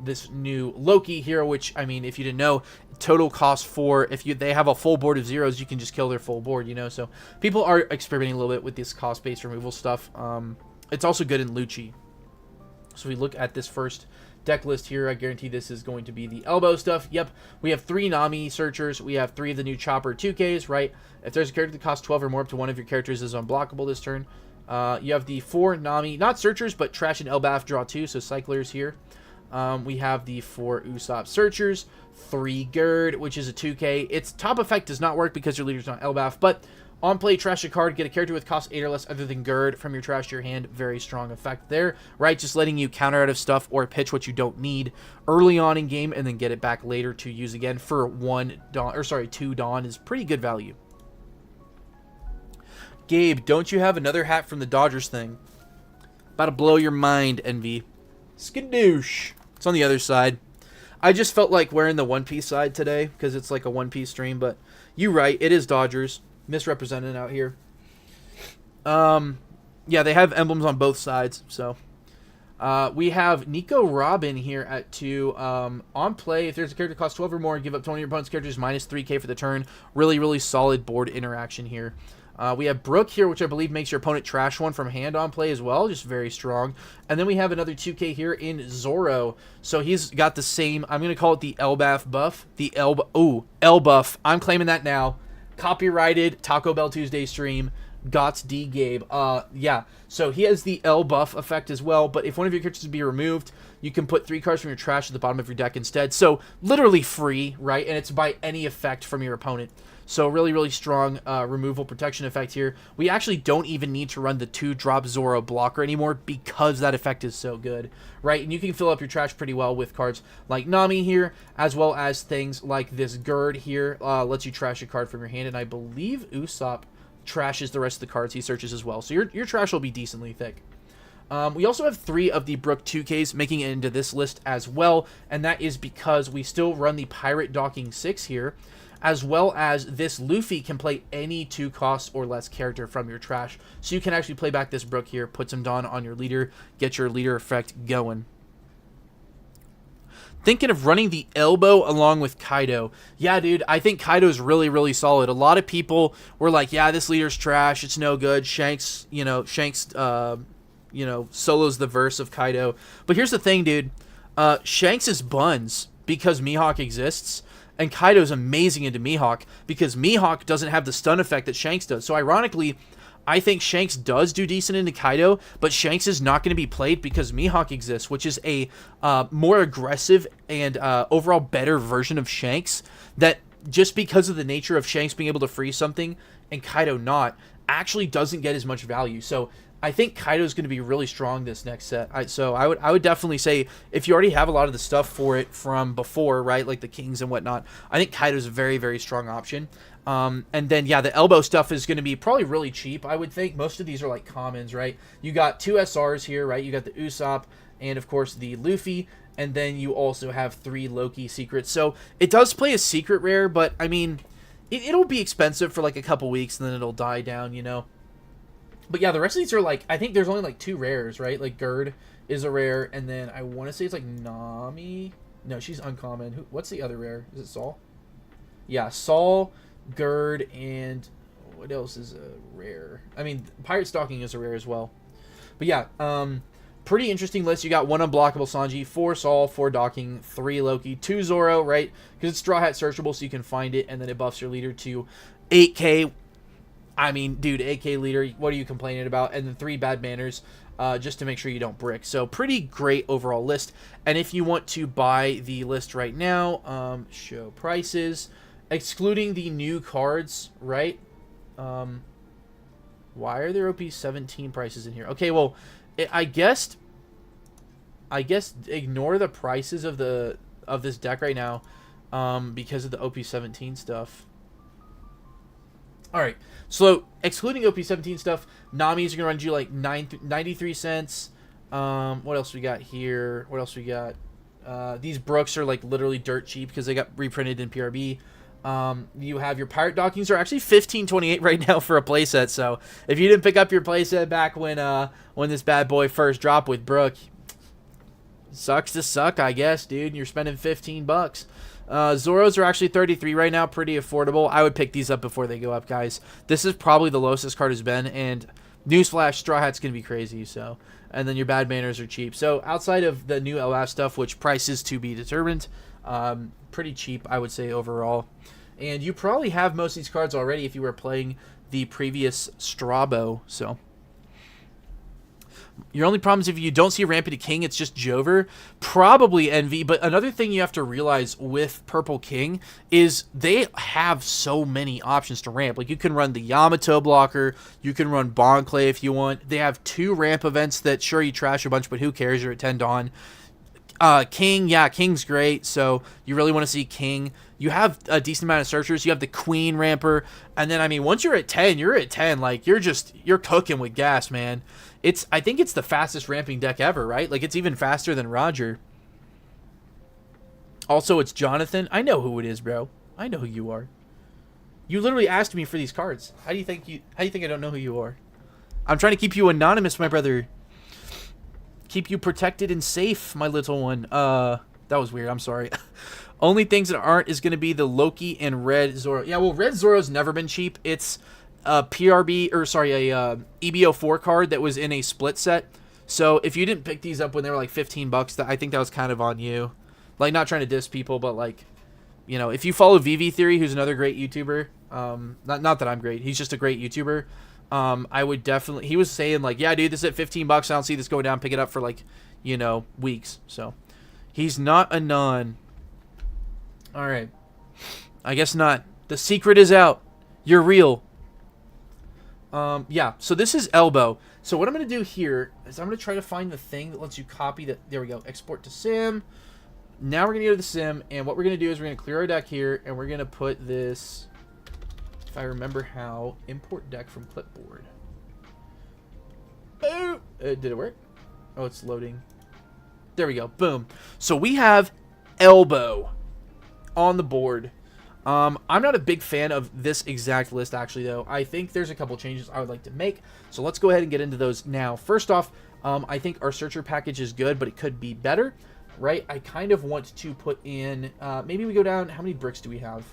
this new Loki hero, which, I mean, if you didn't know, total cost 4. If they have a full board of zeros, you can just kill their full board, you know. So people are experimenting a little bit with this cost-based removal stuff. It's also good in Lucci. So we look at this first deck list here. I guarantee this is going to be the Elbo stuff. Yep, we have 3 Nami searchers. We have 3 of the new Chopper 2Ks, right? If there's a character that costs 12 or more, up to one of your characters is unblockable this turn. You have the 4 Nami, not searchers, but Trash and Elbaph draw 2, so cyclers here. We have the 4 Usopp searchers, 3 Gerd, which is a 2K. Its top effect does not work because your leader's not Elbaph, but on play, trash a card, get a character with cost 8 or less other than Gerd from your trash to your hand. Very strong effect there, right? Just letting you counter out of stuff or pitch what you don't need early on in game and then get it back later to use again for 2 Dawn is pretty good value. Gabe, don't you have another hat from the Dodgers thing? About to blow your mind, Envy. Skadoosh. It's on the other side. I just felt like wearing the One Piece side today because it's like a One Piece stream, but you're right. It is Dodgers. Misrepresented out here. Yeah, they have emblems on both sides. So we have Nico Robin here at 2. On play, if there's a character that costs 12 or more, give up 20 of your opponent's characters minus 3k for the turn. Really, really solid board interaction here. We have Brooke here, which I believe makes your opponent trash one from hand on play as well. Just very strong. And then we have another 2K here in Zoro. So he's got the same, I'm going to call it the Elbaph buff. The Elbuff. I'm claiming that now. Copyrighted Taco Bell Tuesday stream. Gots D Gabe. Yeah. So he has the Elbuff effect as well. But if one of your characters is to be removed, you can put 3 cards from your trash at the bottom of your deck instead. So literally free, right? And it's by any effect from your opponent. So really, really strong removal protection effect here. We actually don't even need to run the 2-drop Zoro blocker anymore because that effect is so good, right? And you can fill up your trash pretty well with cards like Nami here, as well as things like this Gerd here. Lets you trash a card from your hand, and I believe Usopp trashes the rest of the cards he searches as well. So your trash will be decently thick. We also have 3 of the Brook 2Ks making it into this list as well, and that is because we still run the Pirate Docking 6 here, as well as this Luffy can play any 2 costs or less character from your trash. So you can actually play back this Brook here, put some Dawn on your leader, get your leader effect going. Thinking of running the Elbo along with Kaido. Yeah, dude, I think Kaido's really, really solid. A lot of people were like, yeah, this leader's trash, it's no good. Shanks, solos the verse of Kaido. But here's the thing, dude. Shanks is buns because Mihawk exists. And Kaido's amazing into Mihawk because Mihawk doesn't have the stun effect that Shanks does. So ironically, I think Shanks does do decent into Kaido, but Shanks is not going to be played because Mihawk exists, which is a more aggressive and overall better version of Shanks that just because of the nature of Shanks being able to freeze something and Kaido not, actually doesn't get as much value. So I think Kaido's going to be really strong this next set. So I would definitely say if you already have a lot of the stuff for it from before, right, like the Kings and whatnot, I think Kaido's a very, very strong option. And then, yeah, the Elbo stuff is going to be probably really cheap, I would think. Most of these are like commons, right? You got 2 SRs here, right? You got the Usopp and, of course, the Luffy. And then you also have 3 Loki secrets. So it does play a secret rare, but, I mean, it'll be expensive for like a couple weeks and then it'll die down, you know? But yeah, the rest of these are like, I think there's only like 2 rares, right? Like Gerd is a rare, and then I want to say it's like Nami. No, she's uncommon. What's the other rare? Is it Saul? Yeah, Saul, Gerd, and what else is a rare? I mean, Pirate Stalking is a rare as well. But yeah, pretty interesting list. You got 1 unblockable Sanji, 4 Saul, 4 Docking, 3 Loki, 2 Zoro, right? Because it's Straw Hat searchable, so you can find it, and then it buffs your leader to 8k. I mean, dude, 8k leader, what are you complaining about? And then 3 Bad Manners, just to make sure you don't brick. So pretty great overall list. And if you want to buy the list right now, show prices, excluding the new cards, right? Why are there OP17 prices in here? Okay, well, I guess ignore the prices of this deck right now, because of the OP17 stuff. All right, so excluding OP17 stuff, Nami's are gonna run you like 93 cents. What else we got here? What else we got? These Brooks are like literally dirt cheap because they got reprinted in PRB. You have your Pirate Dockings are actually $15.28 right now for a playset. So if you didn't pick up your playset back when this bad boy first dropped with Brook, sucks to suck, I guess, dude. And you're spending $15. Zoros are actually 33 right now, pretty affordable. I would pick these up before they go up, guys. This is probably the lowest this card has been, and newsflash, Straw Hat's gonna be crazy. So, and then your Bad Manners are cheap. So outside of the new LF stuff, which price is to be determined, pretty cheap, I would say, overall. And you probably have most of these cards already if you were playing the previous Strabo. So your only problem is if you don't see Rampant King, it's just Jover, probably Envy. But another thing you have to realize with Purple King is they have so many options to ramp. Like, you can run the Yamato blocker, you can run Bonclay if you want. They have 2 ramp events that, sure, you trash a bunch, but who cares? You're at 10 Dawn. King, yeah, King's great, so you really want to see King. You have a decent amount of searchers. You have the Queen ramper, and then, I mean, once you're at 10, you're at 10. Like, you're cooking with gas, man. I think it's the fastest ramping deck ever, right? Like, it's even faster than Roger. Also, it's Jonathan. I know who it is, bro. I know who you are. You literally asked me for these cards. How do you think I don't know who you are? I'm trying to keep you anonymous, my brother. Keep you protected and safe, my little one. That was weird. I'm sorry. Only things that aren't is going to be the Loki and Red Zoro. Yeah, well, Red Zoro's never been cheap. It's a PRB, or sorry, a EBO4 card that was in a split set. So if you didn't pick these up when they were like $15, I think that was kind of on you. Like, not trying to diss people, but like, you know, if you follow VV Theory, who's another great YouTuber, not that I'm great, he's just a great YouTuber. I would definitely, he was saying like, yeah, dude, this is at $15. I don't see this going down. Pick it up for like, you know, weeks. So he's not a non. All right. I guess not. The secret is out. You're real. Yeah. So this is Elbo. So what I'm going to do here is I'm going to try to find the thing that lets you copy that. There we go. Export to sim. Now we're going to go to the sim. And what we're going to do is we're going to clear our deck here. And we're going to put this, if I remember how, import deck from clipboard. Oh, did it work? Oh, it's loading. There we go. Boom. So we have Elbo on the board. I'm not a big fan of this exact list, actually, though. I think there's a couple changes I would like to make. So let's go ahead and get into those now. First off, I think our searcher package is good, but it could be better, right? I kind of want to put in, maybe we go down, how many bricks do we have?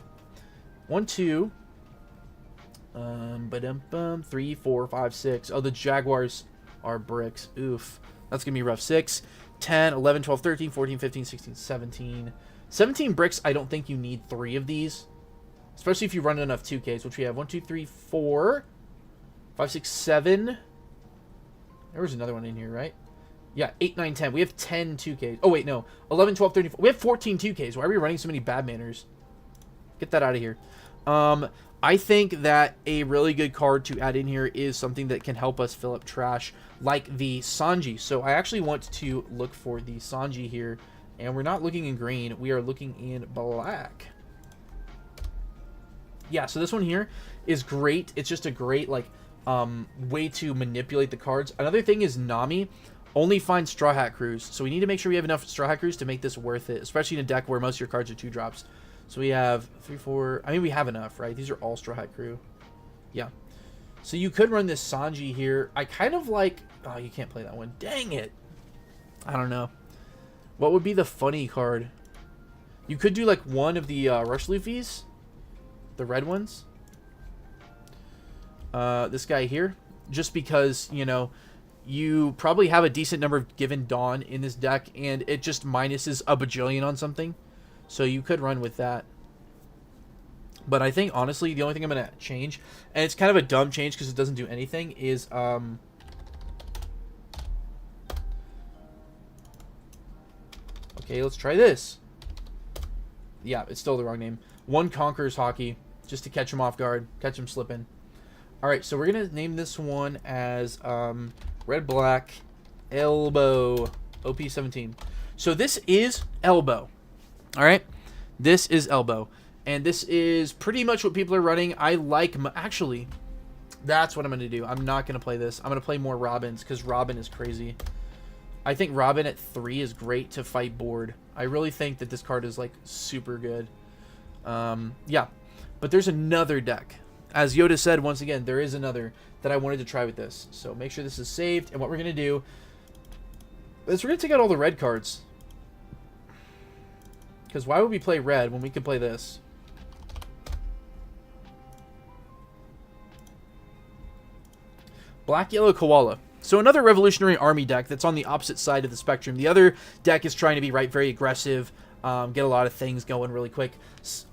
1, 2, 3, 4, 5, 6. Oh, the Jaguars are bricks. Oof. That's going to be rough. 6, 10, 11, 12, 13, 14, 15, 16, 17. 17 bricks, I don't think you need 3 of these. Especially if you run enough 2Ks, which we have 1, 2, 3, 4, 5, 6, 7. There was another one in here, right? Yeah, 8, 9, 10. We have 10 2Ks. Oh, wait, no. 11, 12, 13, 14. We have 14 2Ks. Why are we running so many Bad Manners? Get that out of here. I think that a really good card to add in here is something that can help us fill up trash, like the Sanji. So I actually want to look for the Sanji here, and we're not looking in green. We are looking in black. Yeah, so this one here is great. It's just a great, like, way to manipulate the cards. Another thing is Nami only finds Straw Hat Crews. So we need to make sure we have enough Straw Hat Crews to make this worth it, especially in a deck where most of your cards are 2-drops. So we have 3, 4... I mean, we have enough, right? These are all Straw Hat Crew. Yeah. So you could run this Sanji here. I kind of like... Oh, you can't play that one. Dang it. I don't know. What would be the funny card? You could do, like, one of the Rush Luffy's. The red ones. this guy here, just because, you know, you probably have a decent number of Given Dawn in this deck, and it just minuses a bajillion on something. So you could run with that. But I think, honestly, the only thing I'm going to change, and it's kind of a dumb change because it doesn't do anything, is... okay, let's try this. Yeah, it's still the wrong name. One Conqueror's Hockey, just to catch him off guard, catch him slipping. Alright, so we're going to name this one as Red Black Elbo OP17. So this is Elbo. Alright, this is Elbo. And this is pretty much what people are running. I like... actually, that's what I'm going to do. I'm not going to play this. I'm going to play more Robins because Robin is crazy. I think Robin at 3 is great to fight board. I really think that this card is, like, super good. Yeah. But there's another deck. As Yoda said, once again, there is another that I wanted to try with this. So make sure this is saved. And what we're going to do is we're going to take out all the red cards. Because why would we play red when we could play this? Black Yellow Koala. So another Revolutionary Army deck that's on the opposite side of the spectrum. The other deck is trying to be very aggressive, get a lot of things going really quick.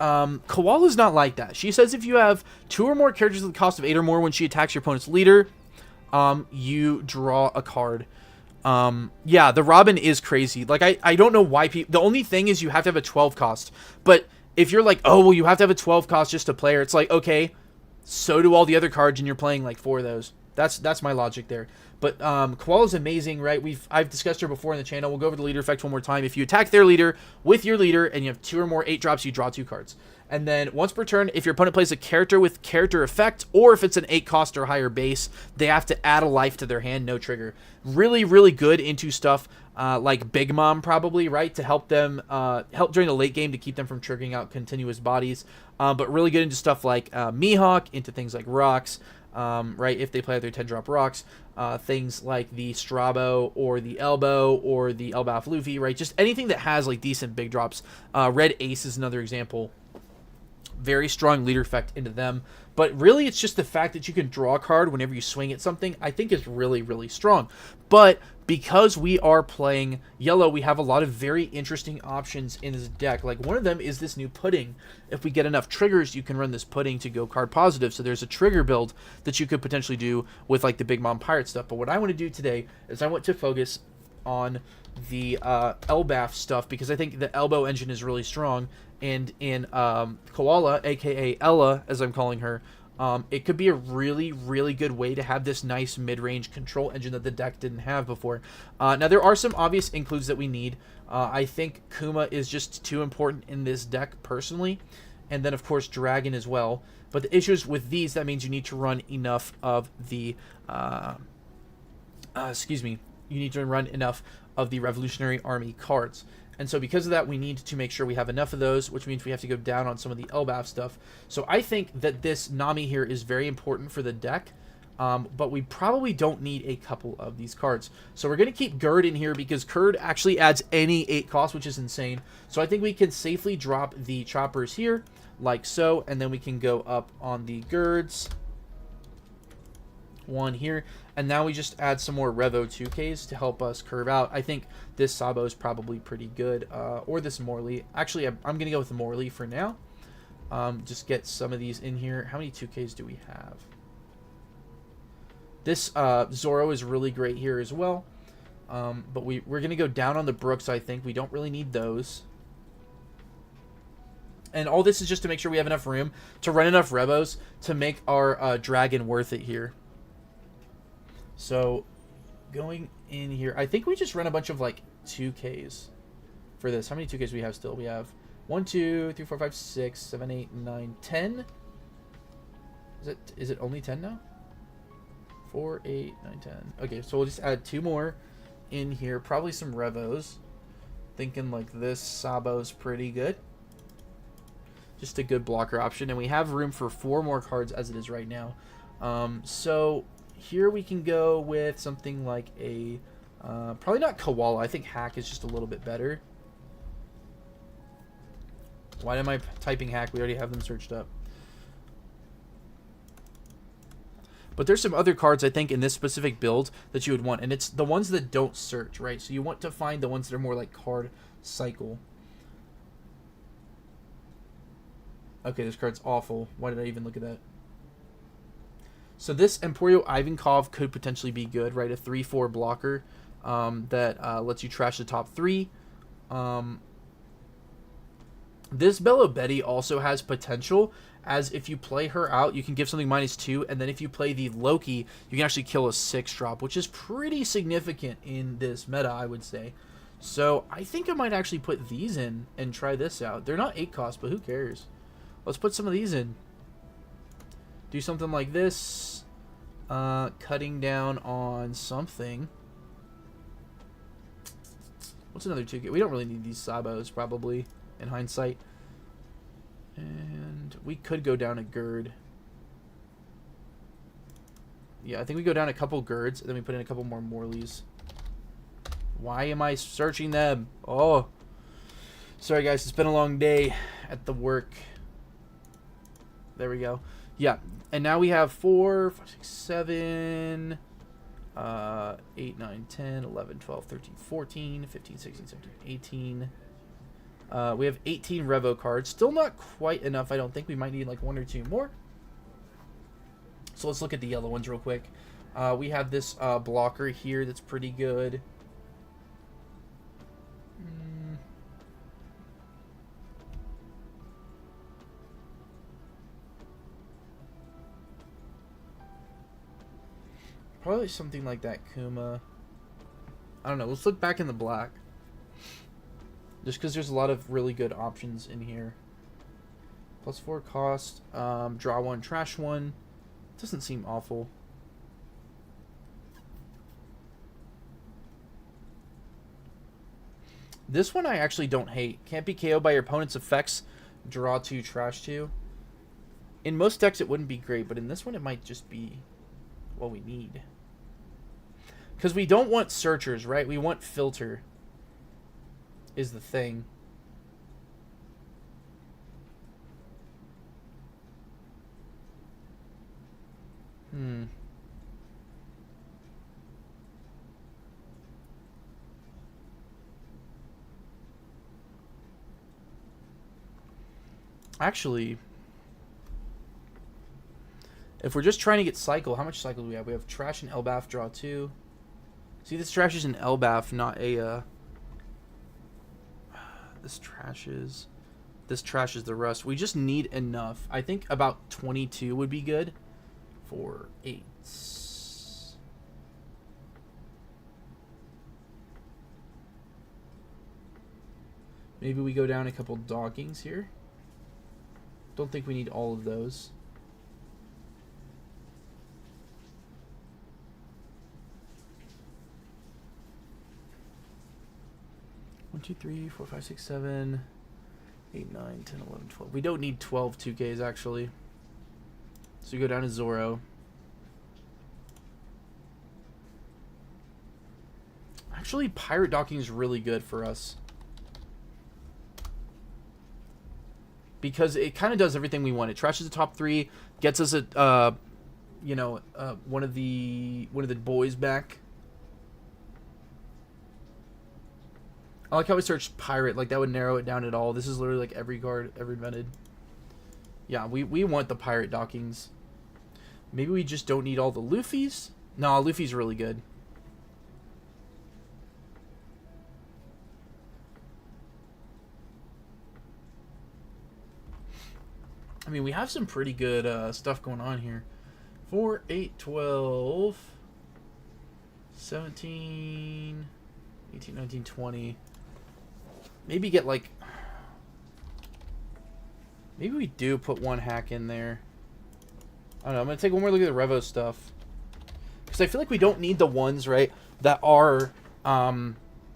Koala's not like that. She says if you have 2 or more characters at the cost of 8 or more when she attacks your opponent's leader, you draw a card. Yeah, the Robin is crazy. Like, I don't know why people... The only thing is you have to have a 12 cost. But if you're like, oh, well, you have to have a 12 cost just to play her, it's like, okay, so do all the other cards, and you're playing like 4 of those. That's my logic there. But Koala's amazing, right? I've discussed her before in the channel. We'll go over the leader effect one more time. If you attack their leader with your leader and you have 2 or more 8 drops, you draw 2 cards. And then once per turn, if your opponent plays a character with character effect, or if it's an 8 cost or higher base, they have to add a life to their hand, no trigger. Really good into stuff like Big Mom, probably, right? To help them, help during the late game to keep them from triggering out continuous bodies. But really good into stuff like Mihawk, into things like rocks. Right, if they play their 10-drop rocks, things like the Strabo or the Elbo or the Elbaph Luffy, right? Just anything that has like decent big drops. Red Ace is another example. Very strong leader effect into them. But really, it's just the fact that you can draw a card whenever you swing at something, I think is really strong. But because we are playing yellow, we have a lot of very interesting options in this deck. Like, one of them is this new Pudding. If we get enough triggers, you can run this Pudding to go card positive. So there's a trigger build that you could potentially do with, like, the Big Mom Pirate stuff. But what I want to do today is I want to focus on the Elbaph stuff, because I think the Elbo engine is really strong. And in Koala, aka Ella, as I'm calling her, it could be a really good way to have this nice mid-range control engine that the deck didn't have before. Now, there are some obvious includes that we need. I think Kuma is just too important in this deck, personally. And then, of course, Dragon as well. But the issue is with these, that means you need to run enough of the... you need to run enough of the Revolutionary Army cards. And so because of that, we need to make sure we have enough of those, which means we have to go down on some of the Elbaph stuff. So I think that this Nami here is very important for the deck, but we probably don't need a couple of these cards. So we're going to keep Gerd in here because Gerd actually adds any 8 cost, which is insane. So I think we can safely drop the choppers here, like so, and then we can go up on the Gerds. 1 here, and now we just add some more Revo 2Ks to help us curve out. I think this Sabo is probably pretty good, or this Morley. Actually, I'm going to go with the Morley for now. Just get some of these in here. How many 2Ks do we have? This Zoro is really great here as well, but we're going to go down on the Brooks, I think. We don't really need those. And all this is just to make sure we have enough room to run enough Revos to make our Dragon worth it here. So, going in here, I think we just run a bunch of, like, 2Ks for this. How many 2Ks do we have still? We have 1, 2, 3, 4, 5, 6, 7, 8, 9, 10. Is it only 10 now? 4, 8, 9, 10. Okay, so we'll just add 2 more in here. Probably some Revos. Thinking, like, this Sabo's pretty good. Just a good blocker option. And we have room for 4 more cards as it is right now. So... here we can go with something like a, probably not Koala. I think Hack is just a little bit better. Why am I typing Hack? We already have them searched up. But there's some other cards, I think, in this specific build that you would want. And it's the ones that don't search, right? So you want to find the ones that are more like card cycle. Okay, this card's awful. Why did I even look at that? So this Emporio Ivankov could potentially be good, right? A 3/4 blocker that lets you trash the top 3. This Bello Betty also has potential, as if you play her out, you can give something -2, and then if you play the Loki, you can actually kill a 6-drop, which is pretty significant in this meta, I would say. So I think I might actually put these in and try this out. They're not 8 cost, but who cares? Let's put some of these in. Do something like this. Cutting down on something. What's another 2K? We don't really need these Sabos, probably, in hindsight. And we could go down a Gird. Yeah, I think we go down a couple Girds, and then we put in a couple more Morleys. Why am I searching them? Oh. Sorry, guys. It's been a long day at the work. There we go. Yeah, and now we have 4, 5, 6, 7, 8, 9, 10, 11, 12, 13, 14, 15, 16, 17, 18. We have 18 Revo cards. Still not quite enough, I don't think. We might need like 1 or 2 more. So let's look at the yellow ones real quick. We have this blocker here that's pretty good. Probably something like that Kuma. I don't know. Let's look back in the black. Just because there's a lot of really good options in here. +4 cost. Draw 1, trash 1. Doesn't seem awful. This one I actually don't hate. Can't be KO'd by your opponent's effects. Draw 2, trash 2. In most decks it wouldn't be great, but in this one it might just be what we need. Because we don't want searchers, right? We want filter is the thing. Actually, if we're just trying to get cycle, how much cycle do we have? We have trash and Elbaph, draw 2. See, this trash is an Elbaph, not a this trash is the rust. We just need enough. I think about 22 would be good for 8. Maybe we go down a couple dockings here. Don't think we need all of those. One, 2, 3, 4, 5, 6, 7, 8, 9, 10, 11, 12. We don't need 12 2Ks actually. So we go down to Zoro. Actually, pirate docking is really good for us. Because it kind of does everything we want. It trashes the top 3, gets us a, one of the boys back. I like how we searched pirate. Like that would narrow it down at all. This is literally like every card ever invented. Yeah, we want the pirate dockings. Maybe we just don't need all the Luffy's. No, Luffy's really good. I mean, we have some pretty good stuff going on here. 4, 8, 12, 17, 18, 19, 20. Maybe get like... Maybe we do put 1 hack in there. I don't know. I'm going to take one more look at the Revo stuff. Because I feel like we don't need the ones, right, that are...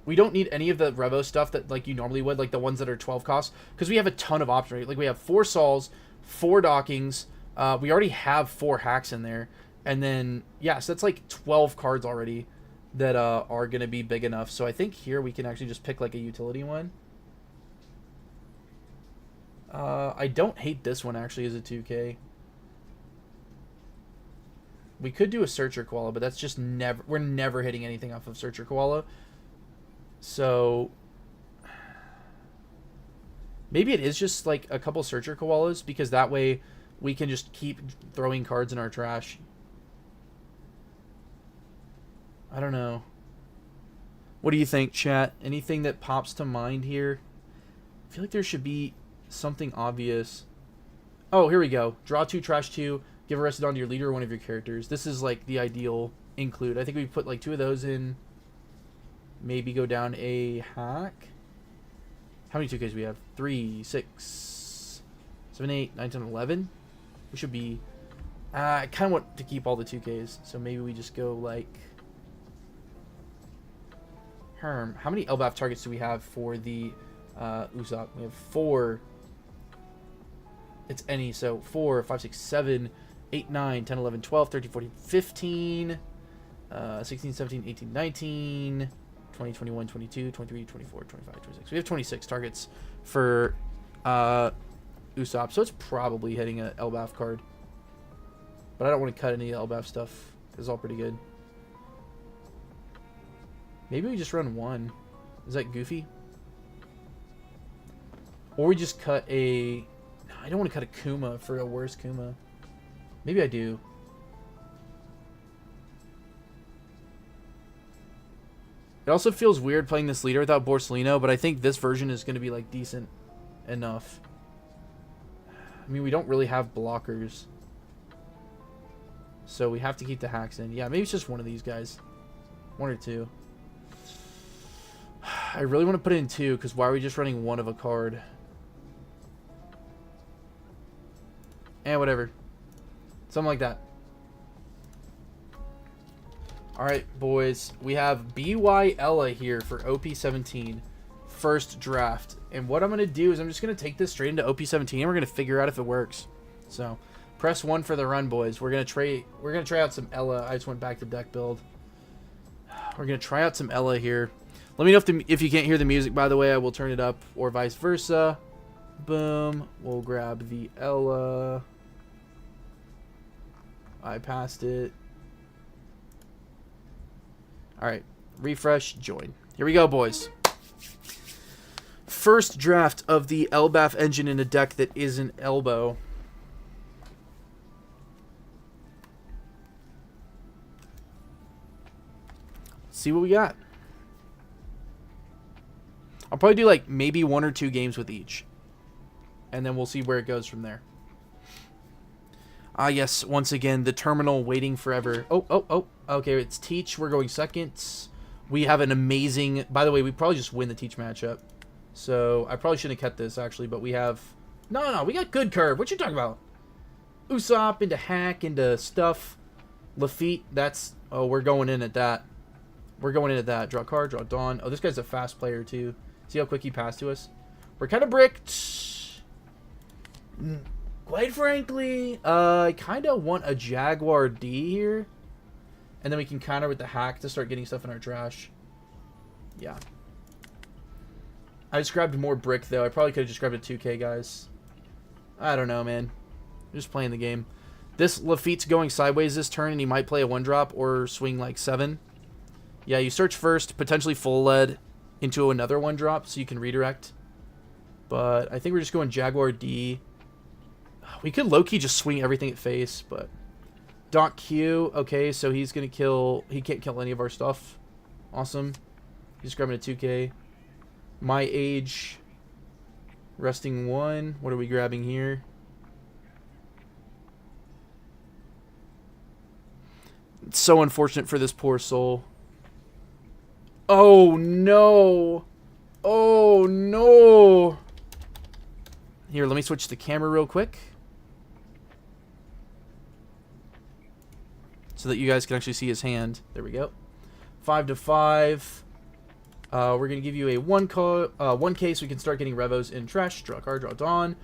we don't need any of the Revo stuff that like you normally would, like the ones that are 12 costs. Because we have a ton of options, right? Like we have 4 Sauls, 4 dockings. We already have 4 hacks in there. And then, yeah, so that's like 12 cards already that are going to be big enough. So I think here we can actually just pick like a utility one. I don't hate this one actually as a 2K. We could do a Searcher Koala, but that's just never... We're never hitting anything off of Searcher Koala. So... Maybe it is just, like, a couple Searcher Koalas, because that way we can just keep throwing cards in our trash. I don't know. What do you think, chat? Anything that pops to mind here? I feel like there should be something obvious. Oh, here we go. Draw 2, trash 2. Give a rested on to your leader or one of your characters. This is like the ideal include. I think we put like 2 of those in. Maybe go down a hack. How many 2Ks do we have? 3, 6, 7, 8, 9, 10, 11. We should be... I kind of want to keep all the 2Ks. So maybe we just go like... How many Elbaph targets do we have for the Usopp? We have 4. It's any, so 4, 5, 6, 7, 8, 9, 10, 11, 12, 13, 14, 15, 16, 17, 18, 19, 20, 21, 22, 23, 24, 25, 26. We have 26 targets for Usopp, so it's probably hitting an Elbaph card. But I don't want to cut any Elbaph stuff. It's all pretty good. Maybe we just run 1. Is that goofy? Or we just cut a... I don't want to cut a Kuma for a worse Kuma. Maybe I do. It also feels weird playing this leader without Borsellino, but I think this version is going to be like decent enough. I mean, we don't really have blockers. So we have to keep the hacks in. Yeah, maybe it's just one of these guys. 1 or 2. I really want to put it in 2, because why are we just running 1 of a card? And whatever. Something like that. Alright, boys. We have BY Ella here for OP17. First draft. And what I'm going to do is I'm just going to take this straight into OP17 and we're going to figure out if it works. So, press 1 for the run, boys. We're going to try out some Ella. I just went back to deck build. We're going to try out some Ella here. Let me know if you can't hear the music, by the way. I will turn it up, or vice versa. Boom. We'll grab the Ella. I passed it. Alright. Refresh. Join. Here we go, boys. First draft of the Elbaph engine in a deck that isn't Elbo. See what we got. I'll probably do like maybe 1 or 2 games with each. And then we'll see where it goes from there. Ah, yes. Once again, the terminal waiting forever. Oh. Okay, it's Teach. We're going second. We have an amazing... By the way, we probably just win the Teach matchup. So, I probably shouldn't have kept this, actually. But we have... No. We got good curve. What you talking about? Usopp into hack, into stuff. Lafitte, that's... Oh, we're going in at that. We're going in at that. Draw card, draw Dawn. Oh, this guy's a fast player, too. See how quick he passed to us? We're kind of bricked. Quite frankly, I kind of want a Jaguar D here. And then we can counter with the hack to start getting stuff in our trash. Yeah. I just grabbed more brick, though. I probably could have just grabbed a 2K, guys. I don't know, man. I'm just playing the game. This Lafitte's going sideways this turn, and he might play a 1-drop or swing like 7. Yeah, you search first, potentially full lead into another 1-drop so you can redirect. But I think we're just going Jaguar D. We could low-key just swing everything at face, but... Doc Q, okay, so he's going to kill... He can't kill any of our stuff. Awesome. He's just grabbing a 2K. My Age. Resting 1. What are we grabbing here? It's so unfortunate for this poor soul. Oh, no. Oh, no. Here, let me switch the camera real quick. So that you guys can actually see his hand. There we go. 5 to 5. We're going to give you a 1K so we can start getting Revos in trash. Draw a card, draw Dawn.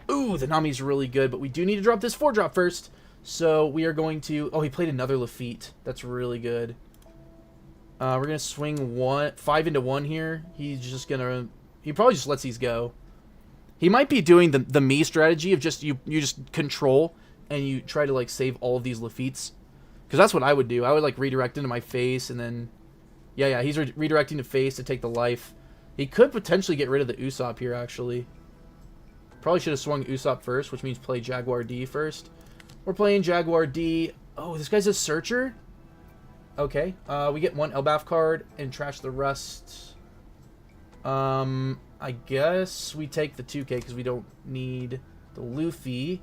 Ooh, the Nami's really good, but we do need to drop this 4-drop first. So we are going to... Oh, he played another Lafitte. That's really good. We're going to swing 5 into 1 here. He's just going to... He probably just lets these go. He might be doing the me strategy of just... You just control and you try to like save all of these Lafittes. Because that's what I would do. I would like redirect into my face and then... Yeah, he's redirecting to face to take the life. He could potentially get rid of the Usopp here, actually. Probably should have swung Usopp first, which means play Jaguar D first. We're playing Jaguar D. Oh, this guy's a Searcher? Okay. We get 1 Elbaph card and trash the rest. I guess we take the 2K because we don't need the Luffy.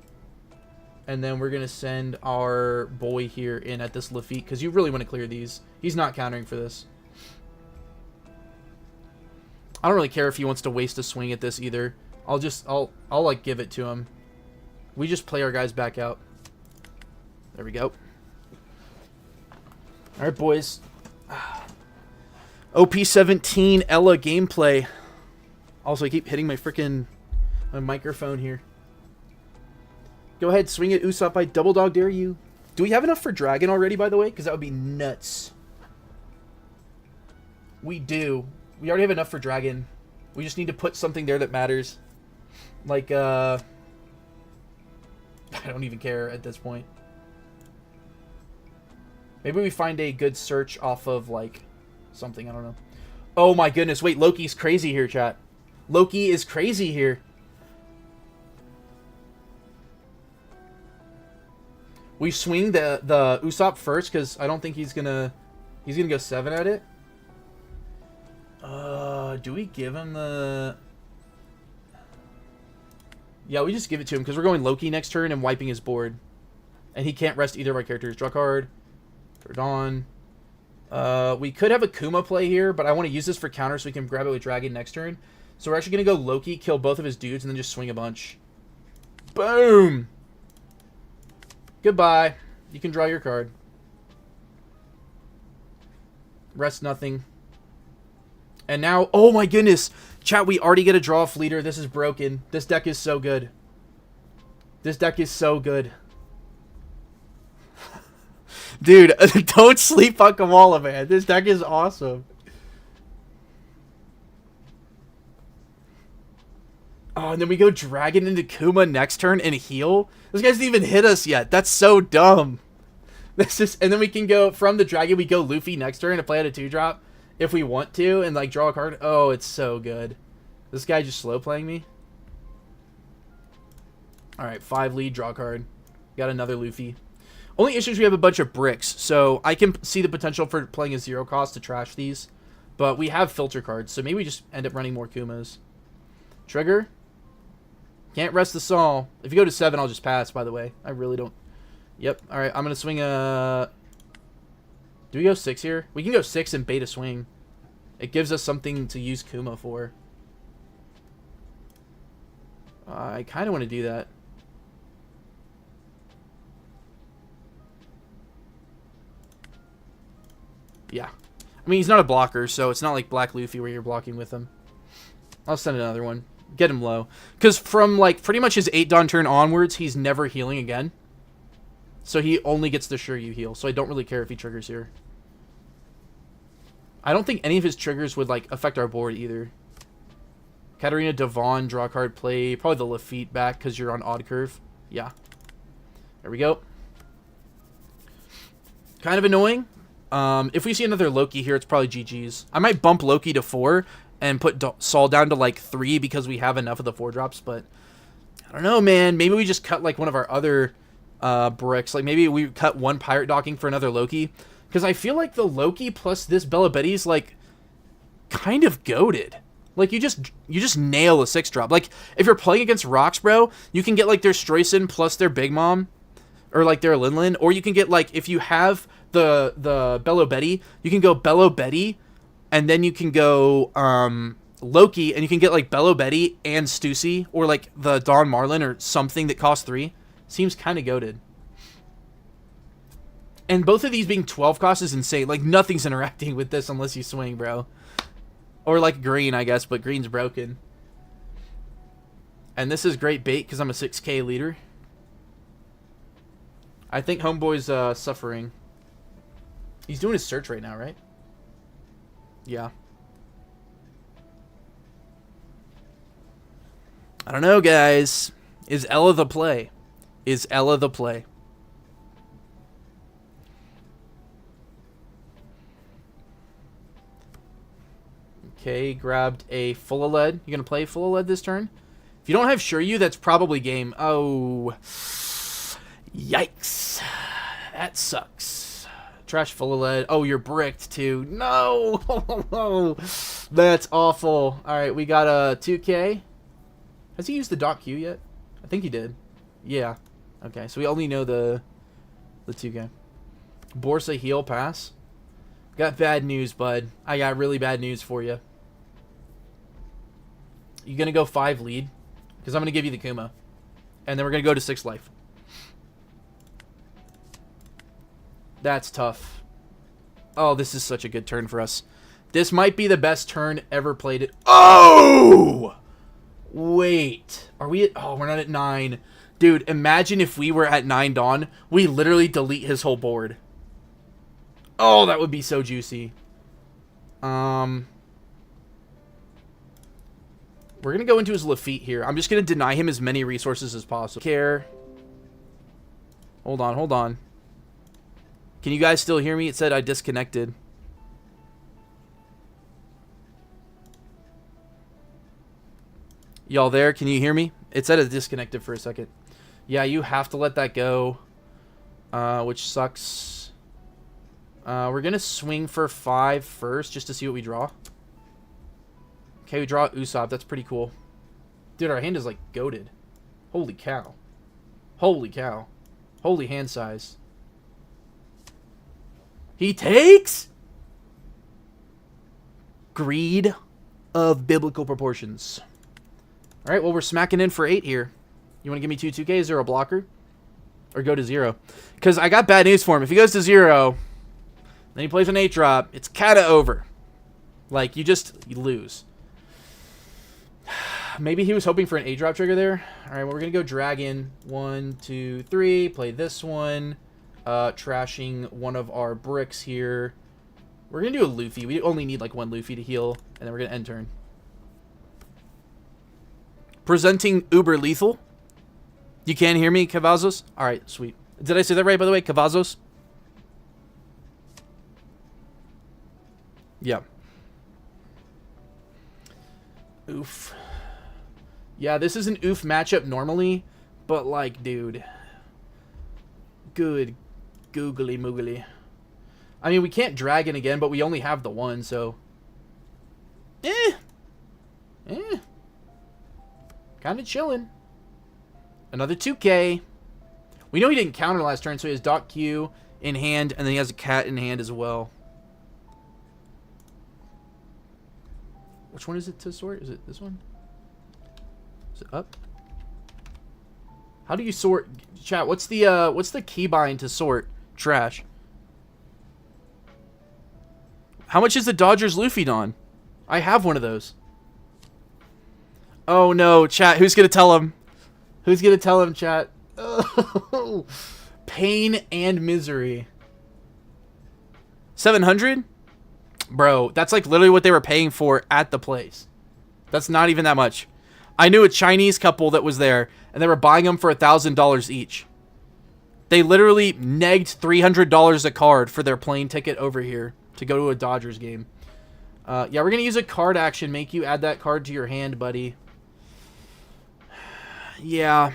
And then we're going to send our boy here in at this Lafitte because you really want to clear these. He's not countering for this. I don't really care if he wants to waste a swing at this either. I'll like give it to him. We just play our guys back out. There we go. All right, boys. OP17 Ella gameplay. Also, I keep hitting my freaking microphone here. Go ahead, swing it, Usopp. I double dog dare you. Do we have enough for Dragon already, by the way? Because that would be nuts. We do. We already have enough for Dragon. We just need to put something there that matters. Like, I don't even care at this point. Maybe we find a good search off of, like, something. I don't know. Oh, my goodness. Wait, Loki's crazy here, chat. Loki is crazy here. We swing the Usopp first because I don't think he's gonna go 7 at it. Do we give him the... Yeah, we just give it to him because we're going Loki next turn and wiping his board. And he can't rest either of our characters. Draw card. For Dawn. We could have a Kuma play here, but I want to use this for counter so we can grab it with Dragon next turn. So we're actually going to go Loki, kill both of his dudes, and then just swing a bunch. Boom! Goodbye. You can draw your card. Rest nothing. And now, oh my goodness. Chat, we already get a draw off leader. This is broken. This deck is so good. This deck is so good. Dude, don't sleep on Kamala, man. This deck is awesome. Oh, and then we go Dragon into Kuma next turn and heal. This guy hasn't even hit us yet. That's so dumb. This is, and then we can go from the Dragon. We go Luffy next turn to play at a 2-drop if we want to, and like draw a card. Oh, it's so good. This guy just slow playing me. All right, 5 lead, draw card. Got another Luffy. Only issue is we have a bunch of bricks, so I can see the potential for playing a 0 cost to trash these. But we have filter cards, so maybe we just end up running more Kumas. Trigger. Can't rest the Saul. If you go to 7, I'll just pass, by the way. I really don't. Yep. All right, I'm going to swing a... Do we go 6 here? We can go 6 and bait a swing. It gives us something to use Kuma for. I kind of want to do that. Yeah. I mean, he's not a blocker, so it's not like Black Luffy where you're blocking with him. I'll send another one. Get him low. Because from, like, pretty much his 8 Dawn turn onwards, he's never healing again. So he only gets the Shiryu heal. So I don't really care if he triggers here. I don't think any of his triggers would, like, affect our board either. Katarina, Devon, draw card, play. Probably the Lafitte back because you're on odd curve. Yeah. There we go. Kind of annoying. If we see another Loki here, it's probably GG's. I might bump Loki to 4 and put Saul down to like 3 because we have enough of the 4-drops, but I don't know, man. Maybe we just cut like one of our other bricks. Like maybe we cut 1 pirate docking for another Loki, because I feel like the Loki plus this Bella Betty's like kind of goated. Like you just nail a 6-drop. Like if you're playing against Rocks, bro, you can get like their Strayson plus their Big Mom, or like their Linlin, or you can get like if you have the Bello Betty, you can go Bello Betty, and then you can go Loki, and you can get like Bello Betty and Stussy, or like the Don Marlin or something that costs 3. Seems kind of goated. And both of these being 12 costs is insane. Like nothing's interacting with this unless you swing, bro. Or like green, I guess, but green's broken. And this is great bait because I'm a 6K leader. I think Homeboy's suffering. He's doing his search right now, right? Yeah. I don't know, guys. Is Ella the play? Is Ella the play? Okay, grabbed a full of lead. You gonna play full of lead this turn? If you don't have Shiryu, that's probably game. Oh, yikes. That sucks. Trash full of lead. Oh, you're bricked too. No. That's awful. All right, we got a 2K. Has he used the dot Q yet? I think he did. Yeah. Okay, so we only know the 2K. Borsa heal pass. Got bad news, bud. I got really bad news for you. You gonna go 5 lead? Because I'm gonna give you the Kuma. And then we're gonna go to 6 life. That's tough. Oh, this is such a good turn for us. This might be the best turn ever played. Oh! Wait. Are we at... Oh, we're not at 9. Dude, imagine if we were at 9 Dawn. We literally delete his whole board. Oh, that would be so juicy. We're going to go into his Lafitte here. I'm just going to deny him as many resources as possible. Care. Hold on. Can you guys still hear me? It said I disconnected. Y'all there? Can you hear me? It said it disconnected for a second. Yeah, you have to let that go. Which sucks. We're going to swing for 5 first just to see what we draw. Okay, we draw Usopp. That's pretty cool. Dude, our hand is like goated. Holy cow. Holy cow. Holy hand size. He takes greed of biblical proportions. All right, well, we're smacking in for 8 here. You want to give me 2 2Ks or a blocker? Or go to 0? Because I got bad news for him. If he goes to 0, then he plays an 8-drop, it's kind of over. Like, you lose. Maybe he was hoping for an 8-drop trigger there. All right, well, we're going to go Dragon. 1, 2, 3. Play this one. Trashing one of our bricks here. We're going to do a Luffy. We only need like 1 Luffy to heal. And then we're going to end turn. Presenting Uber Lethal. You can hear me, Cavazos? All right, sweet. Did I say that right, by the way? Cavazos? Yeah. Oof. Yeah, this is an oof matchup normally, but like, dude. Good googly moogly. I mean, we can't Dragon again, but we only have the 1, so. Kind of chilling. Another 2K. We know he didn't counter last turn, so he has Dot Q in hand, and then he has a cat in hand as well. Which one is it to sort? Is it this one? Is it up? How do you sort? Chat, what's the keybind to sort trash? How much is the Dodgers Luffy on? I have one of those. Oh no, chat, who's gonna tell him? Who's gonna tell him, chat? Oh, pain and misery. 700? Bro, that's like literally what they were paying for at the place. That's not even that much. I knew a Chinese couple that was there, and they were buying them for $1,000 each. They literally negged $300 a card for their plane ticket over here to go to a Dodgers game. Yeah, we're going to use a card action. Make you add that card to your hand, buddy. Yeah.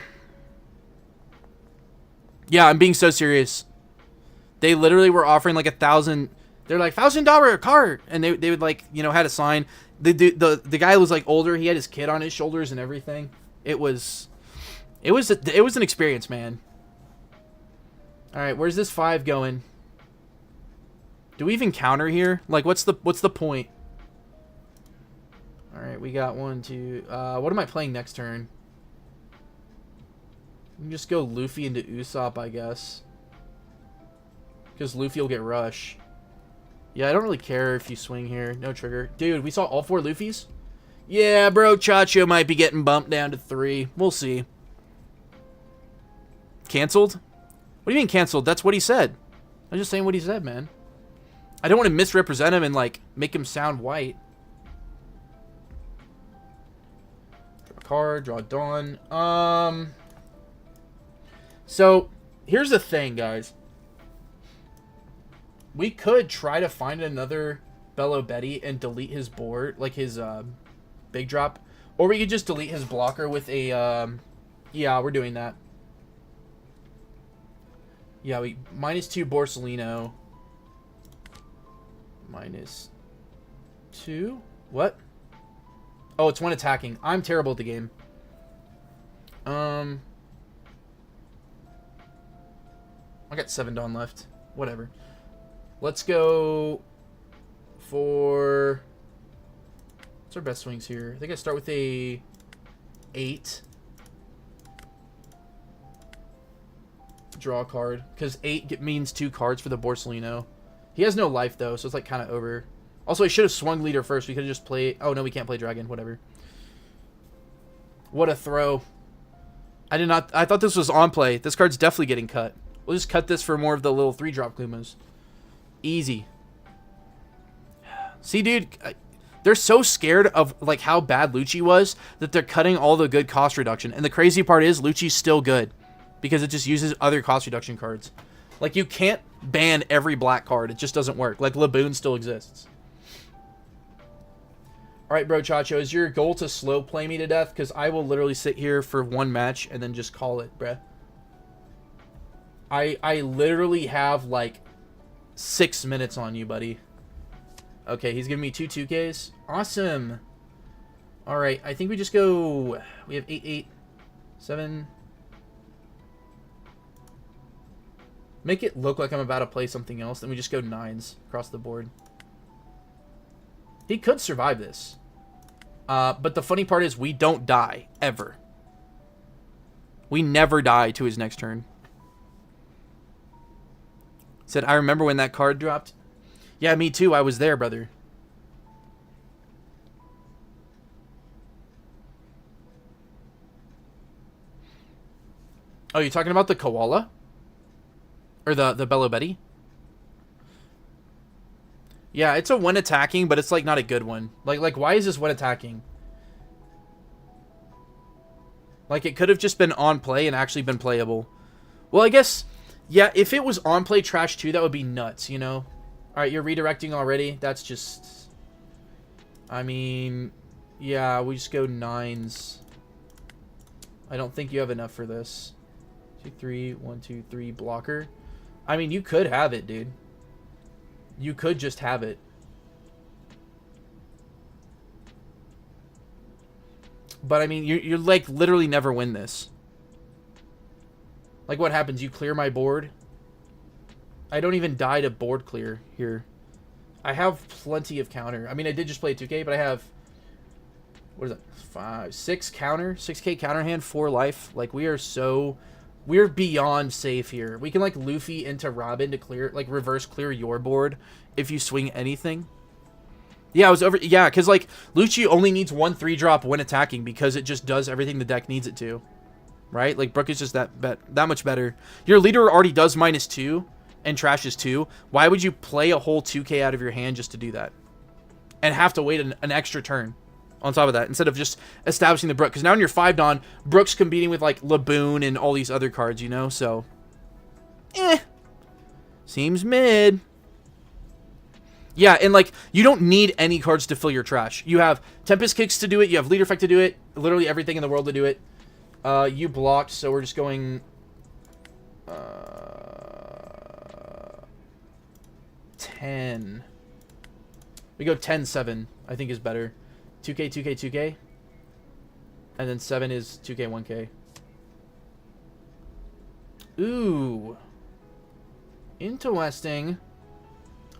Yeah, I'm being so serious. They literally were offering like $1,000. They're like $1,000 card, and they would like, you know, had a sign. The guy was like older. He had his kid on his shoulders and everything. It was an experience, man. All right, where's this 5 going? Do we even counter here? Like, what's the point? All right, we got 1, 2. What am I playing next turn? We can just go Luffy into Usopp, I guess. Because Luffy will get rush. Yeah, I don't really care if you swing here. No trigger. Dude, we saw all 4 Luffys? Yeah, bro, Chacho might be getting bumped down to 3. We'll see. Canceled? What do you mean canceled? That's what he said. I'm just saying what he said, man. I don't want to misrepresent him and, like, make him sound white. Draw a card, draw a Dawn. So, here's the thing, guys. We could try to find another Bello Betty and delete his board, like his big drop. Or we could just delete his blocker with a, yeah, we're doing that. Yeah, we -2 Borsellino. -2? What? Oh, it's 1 attacking. I'm terrible at the game. I got 7 Dawn left. Whatever. Let's go for... What's our best swings here? I think I start with a 8. Draw a card. Because 8 means 2 cards for the Borsellino. He has no life, though, so it's like kind of over. Also, I should have swung leader first. We could have just played... Oh, no, we can't play dragon. Whatever. What a throw. I did not... I thought this was on play. This card's definitely getting cut. We'll just cut this for more of the little 3-drop Klumas. Easy. See, dude... They're so scared of like how bad Lucci was that they're cutting all the good cost reduction. And the crazy part is Lucci's still good because it just uses other cost reduction cards. Like, you can't ban every black card. It just doesn't work. Like, Laboon still exists. Alright, bro, Chacho, is your goal to slow play me to death? Because I will literally sit here for 1 match and then just call it, bruh. I literally have, like, 6 minutes on you, buddy. Okay, he's giving me 2 2Ks. Awesome. Alright, I think we just go... We have 8, 8, 7... Make it look like I'm about to play something else, then we just go 9s across the board. He could survive this. But the funny part is we don't die, ever. We never die to his next turn. Said, I remember when that card dropped. Yeah, me too. I was there, brother. Oh, you're talking about the koala? Or the Bello Betty? Yeah, it's a 1 attacking, but it's like not a good one. Like why is this 1 attacking? Like, it could have just been on play and actually been playable. Well, I guess, yeah, if it was on play trash too, that would be nuts, you know? Alright, you're redirecting already. That's just... I mean... Yeah, we just go 9s. I don't think you have enough for this. 2, 3, 1, 2, 3, blocker. I mean, you could have it, dude. You could just have it. But, I mean, you're like, literally never win this. Like, what happens? You clear my board? I don't even die to board clear here. I have plenty of counter. I mean, I did just play 2K, but I have... What is that? 5, 6 counter? 6K counter hand, 4 life. Like, we are so... We're beyond safe here. We can, like, Luffy into Robin to clear... Like, reverse clear your board if you swing anything. Yeah, I was over... Yeah, because, like, Lucci only needs 1 3-drop when attacking because it just does everything the deck needs it to. Right? Like, Brook is just that much better. Your leader already does -2 and trashes 2. Why would you play a whole 2K out of your hand just to do that? And have to wait an extra turn on top of that instead of just establishing the Brook. Because now in your 5 Dawn, Brook's competing with, like, Laboon and all these other cards, you know? So, seems mid. Yeah, and, like, you don't need any cards to fill your trash. You have Tempest Kicks to do it. You have Leader Effect to do it. Literally everything in the world to do it. You blocked, so we're just going... 10. We go 10, 7, I think is better. 2K, 2K, 2K. And then 7 is 2K, 1K. Ooh. Interesting.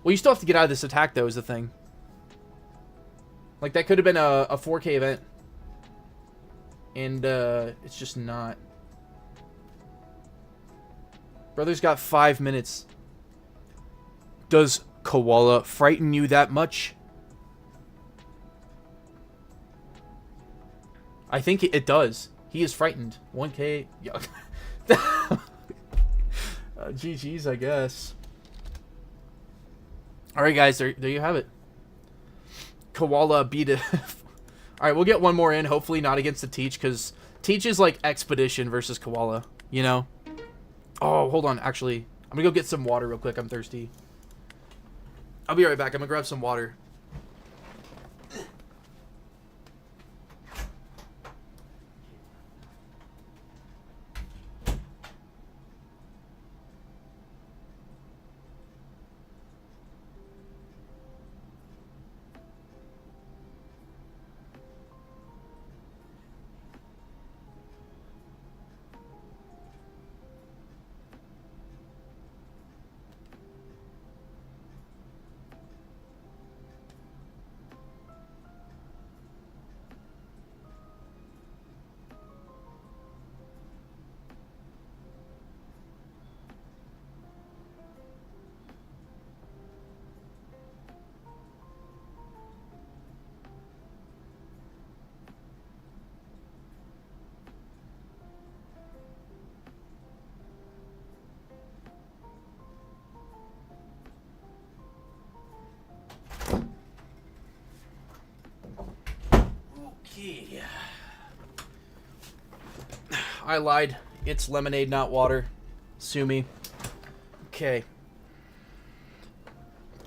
Well, you still have to get out of this attack, though, is the thing. Like, that could have been a 4K event. And, it's just not. Brother's got 5 minutes. Does Koala frighten you that much? I think it does. He is frightened. 1K. Yeah. GG's, I guess. Alright, guys. There you have it. Koala beat it. Alright, we'll get one more in. Hopefully not against the Teach, because Teach is like Expedition versus Koala. You know? Oh, hold on. Actually, I'm going to go get some water real quick. I'm thirsty. I'll be right back. I'm going to grab some water. Okay. I lied. It's lemonade, not water. Sue me. Okay.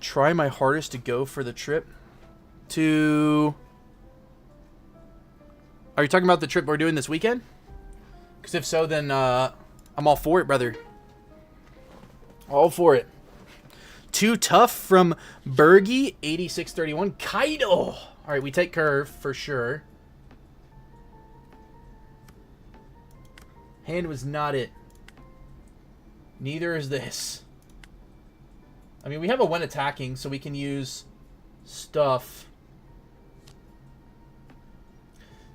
Try my hardest to go for the trip to... Are you talking about the trip we're doing this weekend? Because if so, then I'm all for it, brother. All for it. Too tough from Bergie, 8631. Kaido. All right, we take curve for sure. Hand was not it. Neither is this. I mean, we have a when attacking, so we can use stuff.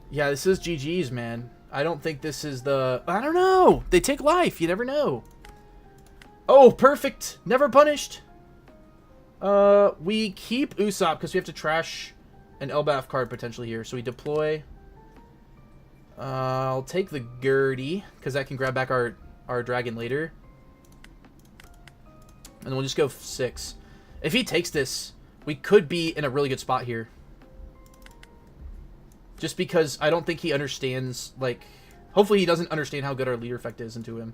Yeah, this is GG's, man. I don't think this is the... I don't know. They take life. You never know. Oh, perfect. Never punished. We keep Usopp because we have to trash an Elbaph card potentially here. So we deploy. I'll take the Gertie because that can grab back our dragon later. And then we'll just go 6. If he takes this, we could be in a really good spot here. Just because I don't think he understands, like... Hopefully he doesn't understand how good our leader effect is into him.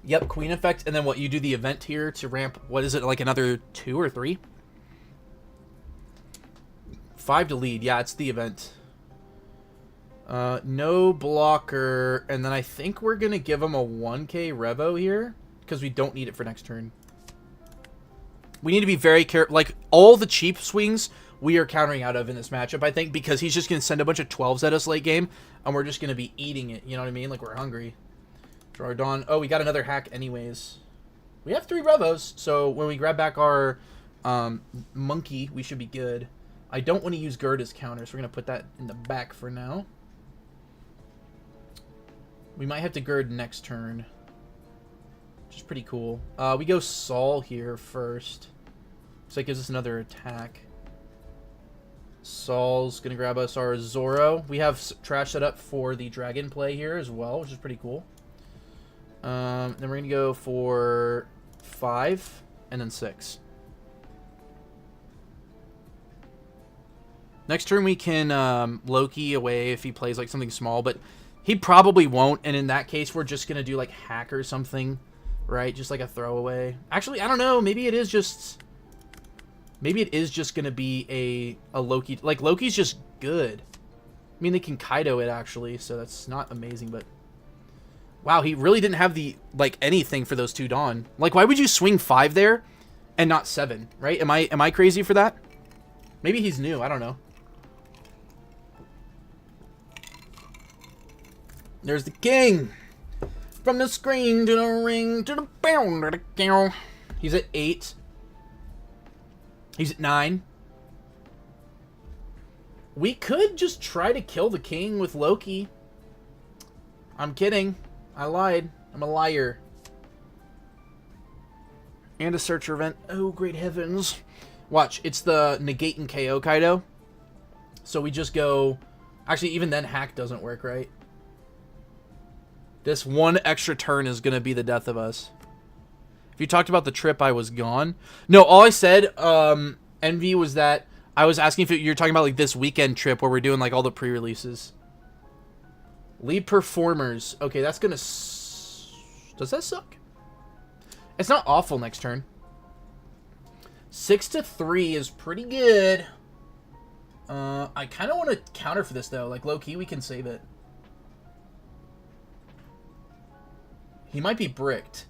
Yep, queen effect. And then what, you do the event here to ramp... What is it, like another 2 or 3? 5 to lead. Yeah, it's the event. No blocker. And then I think we're going to give him a 1k Revo here. Because we don't need it for next turn. We need to be very careful. Like, all the cheap swings we are countering out of in this matchup, I think. Because he's just going to send a bunch of 12s at us late game. And we're just going to be eating it. You know what I mean? Like, we're hungry. Draw our Dawn. Oh, we got another hack anyways. We have 3 Revos. So, when we grab back our monkey, we should be good. I don't want to use Gerd as counter, so we're going to put that in the back for now. We might have to Gerd next turn. Which is pretty cool. We go Saul here first. So that gives us another attack. Saul's going to grab us our Zoro. We have trash set up for the dragon play here as well, which is pretty cool. Then we're going to go for 5 and then 6. Next turn we can Loki away if he plays like something small, but he probably won't. And in that case, we're just going to do like hack or something, right? Just like a throwaway. Actually, I don't know. Maybe it is just... Maybe it is just going to be a Loki. Like, Loki's just good. I mean, they can Kaido it, actually, so that's not amazing, but... Wow, he really didn't have the, like, anything for those 2 Dawn. Like, why would you swing 5 there and not 7, right? Am I crazy for that? Maybe he's new. I don't know. There's the king. From the screen to the ring to the bound to the cow. He's at 8. He's at 9. We could just try to kill the king with Loki. I'm kidding. I lied. I'm a liar. And a searcher event. Oh, great heavens. Watch. It's the negate and KO Kaido. So we just go... Actually, even then, hack doesn't work, right? This 1 extra turn is going to be the death of us. If you talked about the trip, I was gone. No, all I said, Envy, was that I was asking if you're talking about like this weekend trip where we're doing like all the pre-releases. Lead performers. Okay, that's going to... Does that suck? It's not awful next turn. 6 to 3 is pretty good. I kind of want to counter for this, though. Like, low-key, we can save it. He might be bricked.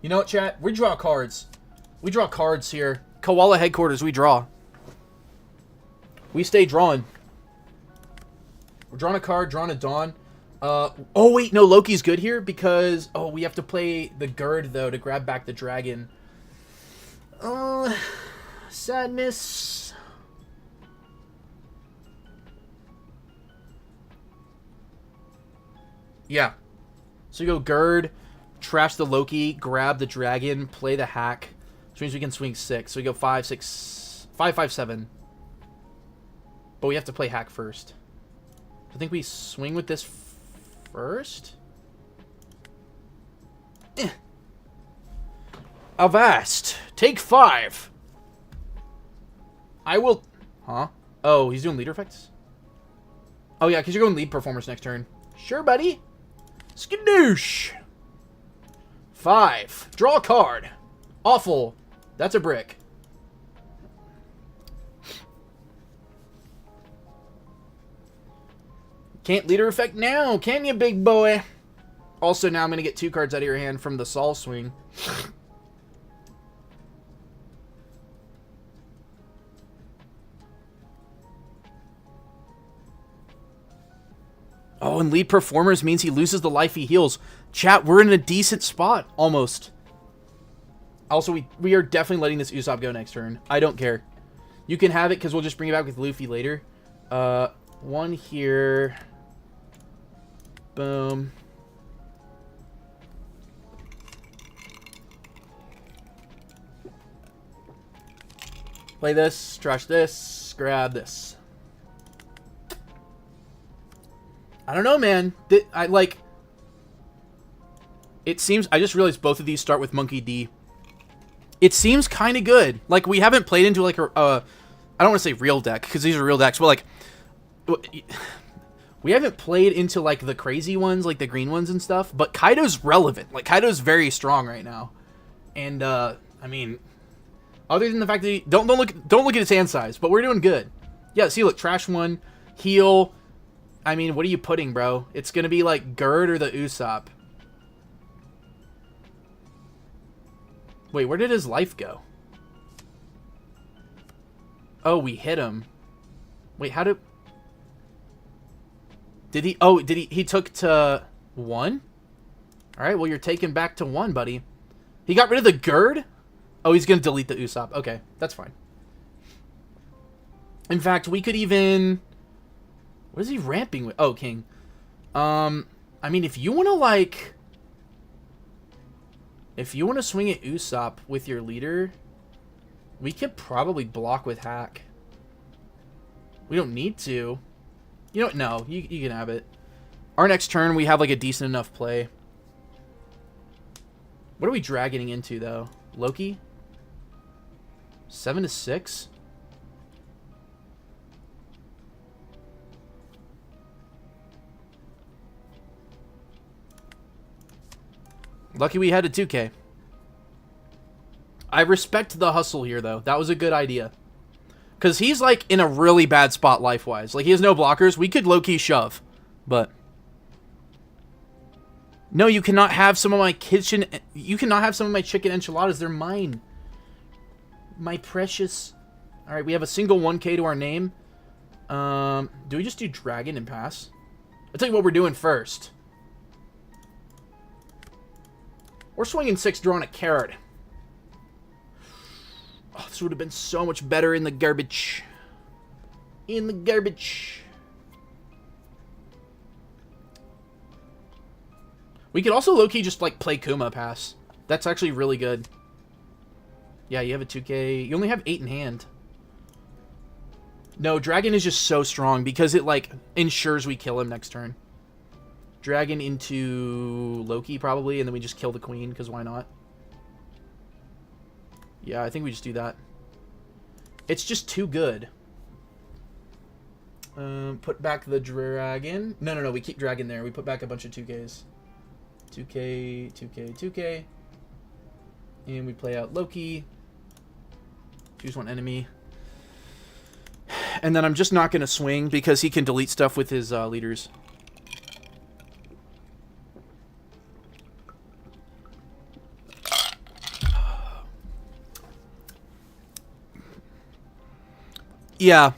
You know what, chat? We draw cards. We draw cards here. Koala headquarters, we draw. We stay drawing. We're drawing a card, drawing a Dawn. Oh, wait, no, Loki's good here because... Oh, we have to play the Gerd, though, to grab back the dragon. Sadness. Yeah. So you go Gerd, trash the Loki, grab the dragon, play the hack. Which means we can swing 6. So we go 5, 6, 5, 5, 7. But we have to play hack first. I think we swing with this first. Avast. Take 5. I will... Huh? Oh, he's doing leader effects? Oh, yeah, because you're going lead performance next turn. Sure, buddy. Skadoosh. 5. Draw a card. Awful. That's a brick. Can't leader effect now, can you, big boy? Also, now I'm going to get 2 cards out of your hand from the Sol swing. Oh, and lead performers means he loses the life he heals. Chat, we're in a decent spot, almost. Also, we are definitely letting this Usopp go next turn. I don't care. You can have it, because we'll just bring it back with Luffy later. 1 here. Boom. Play this, trash this, grab this. I don't know, man. It seems... I just realized both of these start with Monkey D. It seems kind of good. Like, we haven't played into, like, I don't want to say real deck, because these are real decks, but, like... We haven't played into, like, the crazy ones, like the green ones and stuff, but Kaido's relevant. Like, Kaido's very strong right now. And, I mean... Other than the fact that he... Don't look at his hand size, but we're doing good. Yeah, see, look, trash 1, heal... I mean, what are you putting, bro? It's going to be like Gerd or the Usopp. Wait, where did his life go? Oh, we hit him. Wait, how did... Did he... Oh, did he... He took to 1? Alright, well, you're taken back to 1, buddy. He got rid of the Gerd? Oh, he's going to delete the Usopp. Okay, that's fine. In fact, we could even... What is he ramping with? Oh, King. I mean, if you want to, like... If you want to swing at Usopp with your leader, we could probably block with Hack. We don't need to. You know what? No, you can have it. Our next turn, we have, like, a decent enough play. What are we dragging into, though? Loki? 7 to 6? Lucky we had a 2K. I respect the hustle here, though. That was a good idea. Because he's, like, in a really bad spot life-wise. Like, he has no blockers. We could low-key shove. But... No, you cannot have some of my kitchen... You cannot have some of my chicken enchiladas. They're mine. My precious... Alright, we have a single 1K to our name. Do we just do dragon and pass? I'll tell you what we're doing first. We're swinging 6, drawing a carrot. Oh, this would have been so much better in the garbage. In the garbage. We could also low-key just, like, play Kuma pass. That's actually really good. Yeah, you have a 2K. You only have 8 in hand. No, Dragon is just so strong because it, like, ensures we kill him next turn. Dragon into Loki, probably, and then we just kill the queen, because why not? Yeah, I think we just do that. It's just too good. Put back the dragon. No, we keep dragon there. We put back a bunch of 2Ks. 2K, 2K, 2K. And we play out Loki. Choose one enemy. And then I'm just not going to swing, because he can delete stuff with his leaders. Yeah.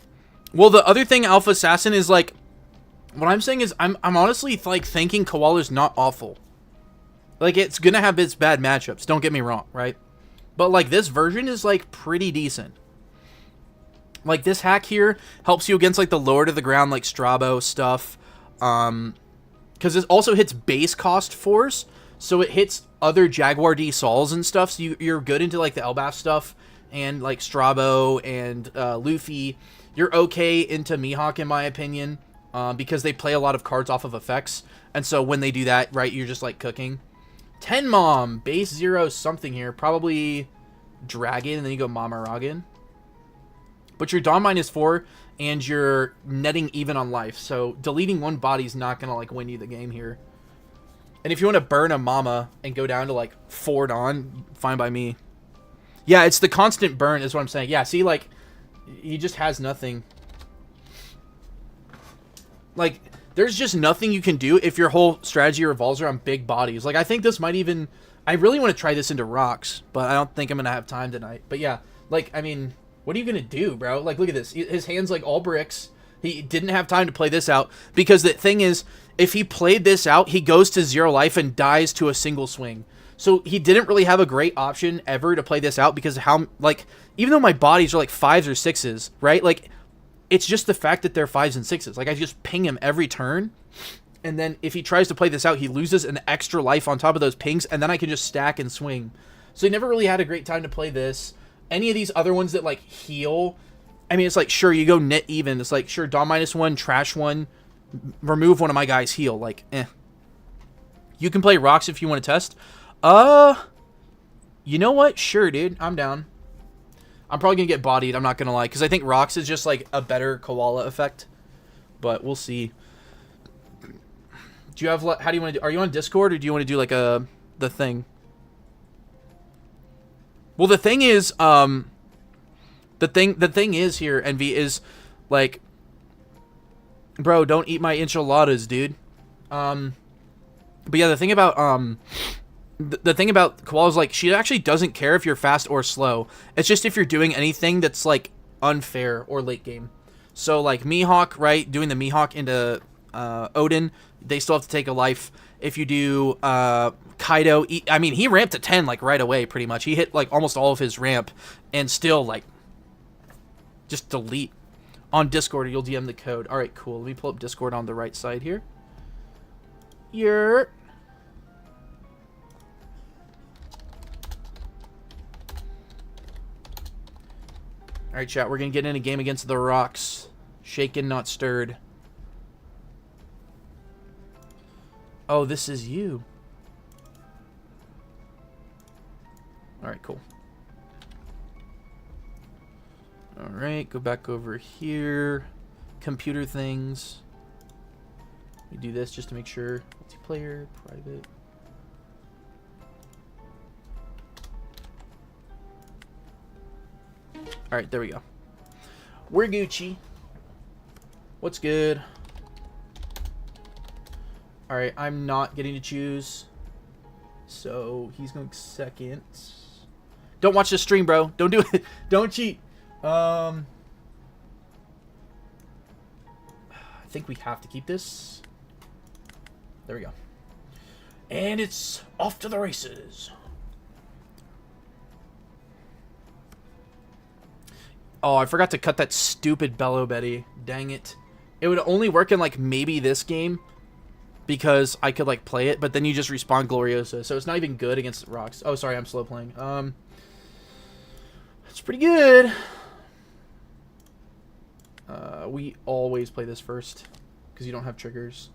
Well, the other thing, Alpha Assassin, is like, what I'm saying is, I'm honestly like thinking Koala's not awful. Like, it's gonna have its bad matchups. Don't get me wrong, right? But like, this version is like pretty decent. Like, this hack here helps you against like the lower to the ground, like Strabo stuff. Because it also hits base cost force, so it hits other Jaguar D Sols and stuff. So you're good into like the Elbaph stuff. And like Strabo and Luffy, you're okay into Mihawk in my opinion, because they play a lot of cards off of effects, and so when they do that, right, you're just like cooking. 10 Mom, base 0 something here, probably Dragon, and then you go Mamaragan. But you're Dawn -4, and you're netting even on life. So deleting one body is not going to, like, win you the game here. And if you want to burn a Mama and go down to, like, 4 Dawn, fine by me. Yeah, it's the constant burn is what I'm saying. Yeah, see, like, he just has nothing. Like, there's just nothing you can do if your whole strategy revolves around big bodies. Like, I think this might even... I really want to try this into rocks, but I don't think I'm going to have time tonight. But yeah, like, I mean... What are you going to do, bro? Like, look at this. His hand's like all bricks. He didn't have time to play this out. Because the thing is, if he played this out, he goes to 0 life and dies to a single swing. So he didn't really have a great option ever to play this out because how, like, even though my bodies are like 5s or 6s, right? Like, it's just the fact that they're 5s and 6s. Like, I just ping him every turn. And then if he tries to play this out, he loses an extra life on top of those pings. And then I can just stack and swing. So he never really had a great time to play this. Any of these other ones that, like, heal, I mean, it's like, sure, you go net even. It's like, sure, Dawn -1, trash 1, remove one of my guys, heal. Like, eh. You can play rocks if you want to test. You know what? Sure, dude. I'm down. I'm probably going to get bodied, I'm not going to lie. Because I think rocks is just, like, a better koala effect. But we'll see. Do you have, how do you want to do? Are you on Discord, or do you want to do, like, the thing? Well, the thing is, the thing is here, Envy, is, like, bro, don't eat my enchiladas, dude. But yeah, the thing about, the thing about Koala is, like, she actually doesn't care if you're fast or slow. It's just if you're doing anything that's, like, unfair or late game. So, like, Mihawk, right, doing the Mihawk into, Odin, they still have to take a life. If you do, Kaido, I mean, he ramped to 10, like, right away, pretty much. He hit, like, almost all of his ramp, and still, like, just delete. On Discord, you'll DM the code. Alright, cool. Let me pull up Discord on the right side here. Alright, chat, we're gonna get in a game against the Rocks. Shaken, not stirred. Oh, this is you. Alright, cool. Alright, go back over here. Computer things. We do this just to make sure. Multiplayer, private. Alright, there we go. We're Gucci. What's good? Alright, I'm not getting to choose. So, he's going second. Don't watch the stream, bro. Don't do it. Don't cheat. I think we have to keep this. There we go. And it's off to the races. Oh, I forgot to cut that stupid Bello Betty. Dang it. It would only work in, like, maybe this game. Because I could, like, play it, but then you just respawn Gloriosa. So it's not even good against rocks. Oh, sorry, I'm slow playing. It's pretty good. We always play this first. Because you don't have triggers.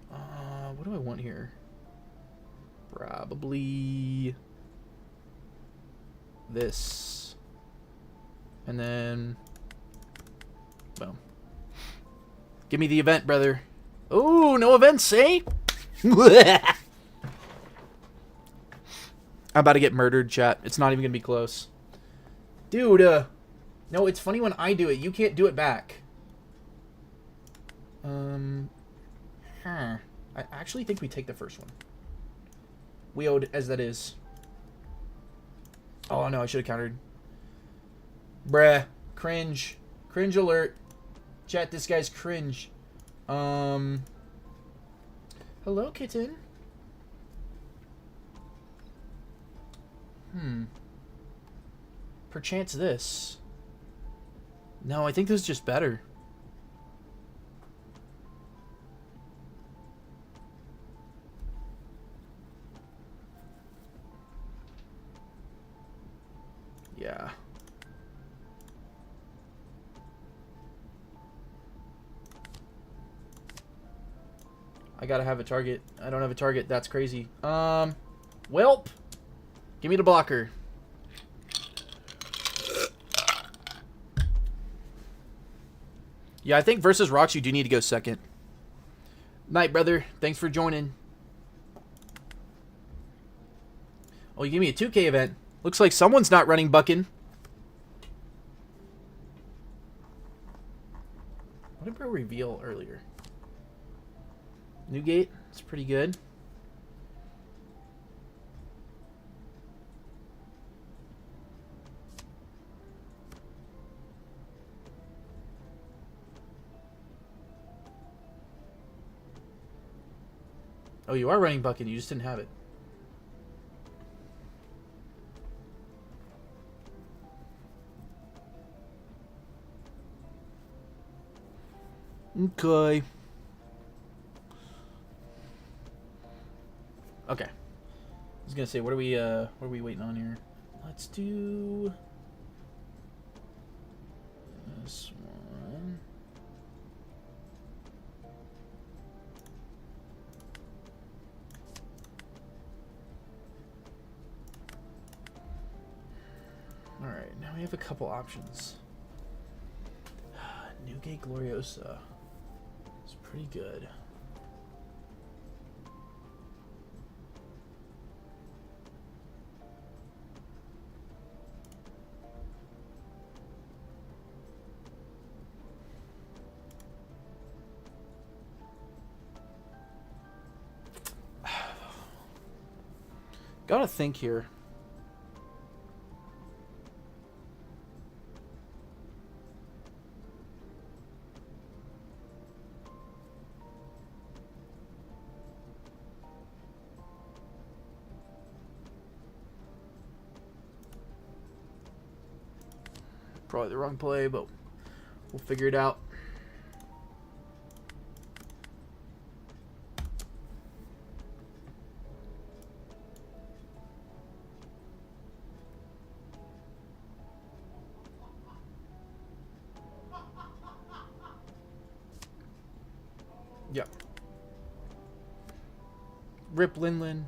What do I want here? Probably... this. And then... boom. Give me the event, brother. Oh, no events, eh? I'm about to get murdered, chat. It's not even going to be close. Dude, no, it's funny when I do it. You can't do it back. I actually think we take the first one. We owed as that is. Oh, no, I should have countered. Bruh. Cringe. Cringe alert. Chat, this guy's cringe. Hello, kitten. Perchance this. No, I think this is just better. Yeah. I gotta have a target. I don't have a target. That's crazy. Welp. Give me the blocker. Yeah, I think versus rocks, you do need to go second. Night, brother. Thanks for joining. Oh, you gave me a 2K event. Looks like someone's not running Buckin. What did bro reveal earlier? Newgate. It's pretty good. Oh, you are running Buckin. You just didn't have it. Okay. Okay. I was gonna say, what are we waiting on here? Let's do this one. All right, now we have a couple options. Newgate Gloriosa. It's pretty good. Gotta think here. Probably the wrong play, but we'll figure it out. Yep. Rip Linlin.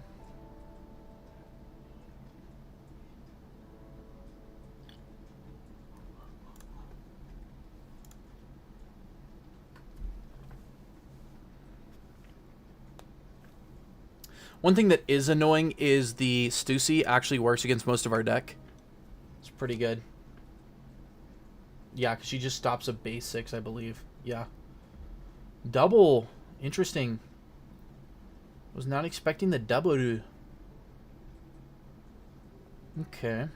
One thing that is annoying is the Stussy actually works against most of our deck. It's pretty good. Yeah, because she just stops a base 6, I believe. Yeah. Double. Interesting. Was not expecting the double. Okay.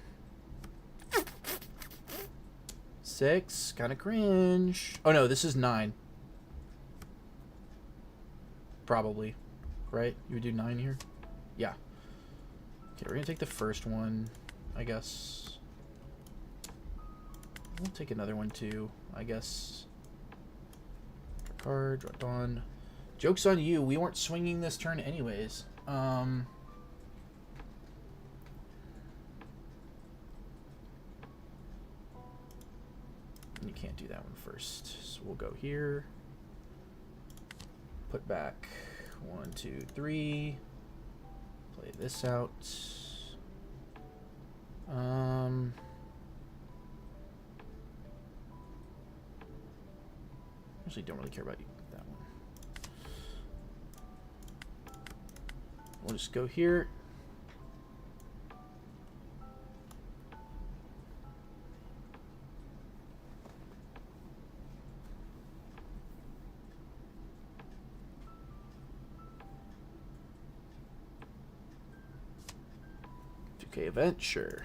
6. Kind of cringe. Oh, no. This is 9. Probably. Right? You would do 9 here? Yeah. Okay, we're going to take the first one, I guess. We'll take another one, too, I guess. Draw card, draw Dawn. Joke's on you. We weren't swinging this turn anyways. You can't do that one first. So we'll go here. Put back 1, 2, 3. Play this out. Actually, don't really care about that one. We'll just go here. Event, sure.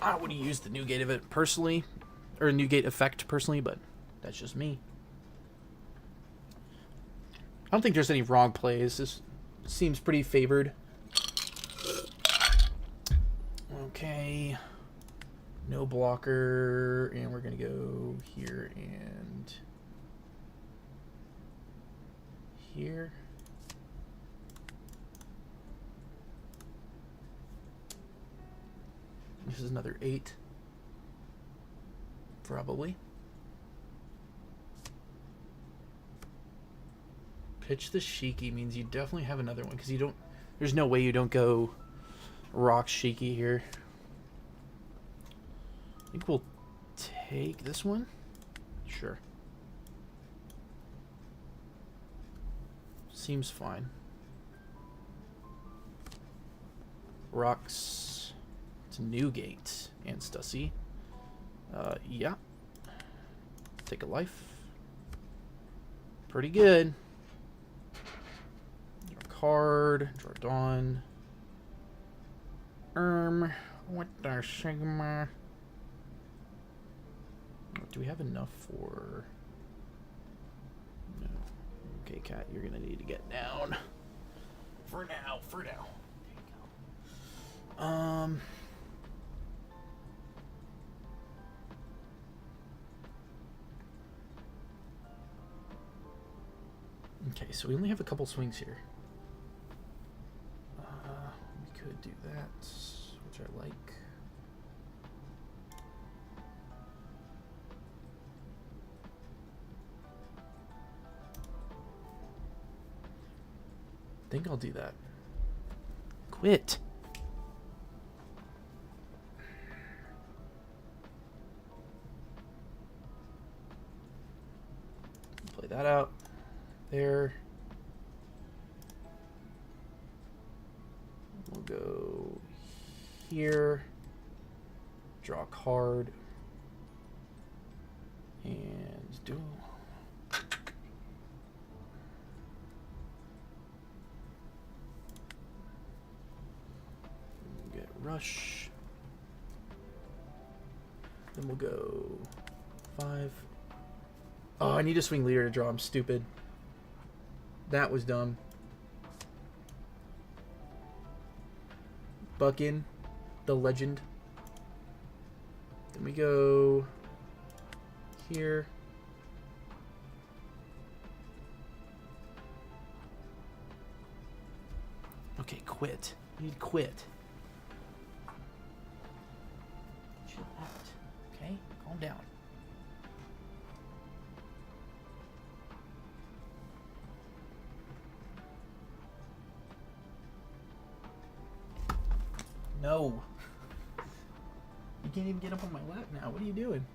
I would use the Newgate event personally, or Newgate effect personally, but that's just me. I don't think there's any wrong plays. This seems pretty favored. Okay. No blocker, and we're gonna go here and here. This is another 8. Probably. Pitch the Shiki means you definitely have another one, because you don't... There's no way you don't go Rock Shiki here. I think we'll take this one. Sure. Seems fine. Rocks to Newgate and Stussy. Yeah. Take a life. Pretty good. Draw a card. Draw Dawn. What the Sigma? Do we have enough for... No. Okay, Cat, you're gonna need to get down. For now. Okay, so we only have a couple swings here. We could do that, which I like. I think I'll do that. Quit. Play that out. There. We'll go here. Draw a card. And do... Get Rush. Then we'll go 5. Oh, I need to swing leader to draw. I'm stupid. That was dumb. Buckin, the legend. Then we go here. Okay, quit. You need to quit. Chill out. Okay? Calm down. No. You can't even get up on my lap now. What are you doing?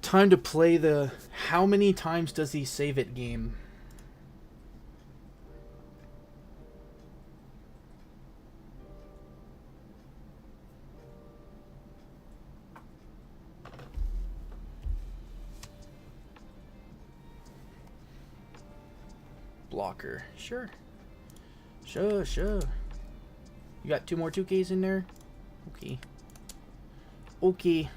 Time to play the how many times does he save it game. Blocker. Sure. Sure. You got 2 more 2Ks in there? Okay. Okay.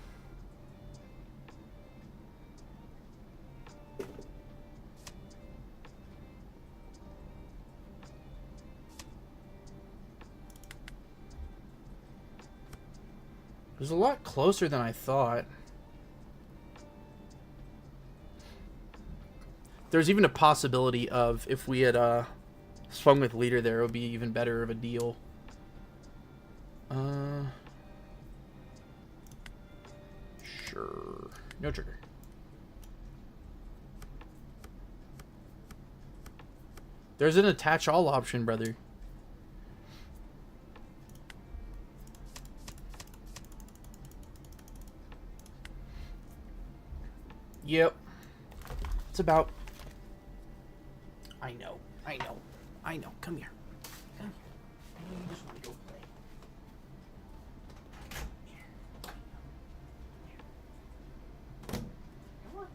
It was a lot closer than I thought. There's even a possibility of if we had swung with leader there, it would be even better of a deal. Sure. No trigger. There's an attach all option, brother. Yep. It's about... I know. Come here. Come here. I know you just want to go play. Come on.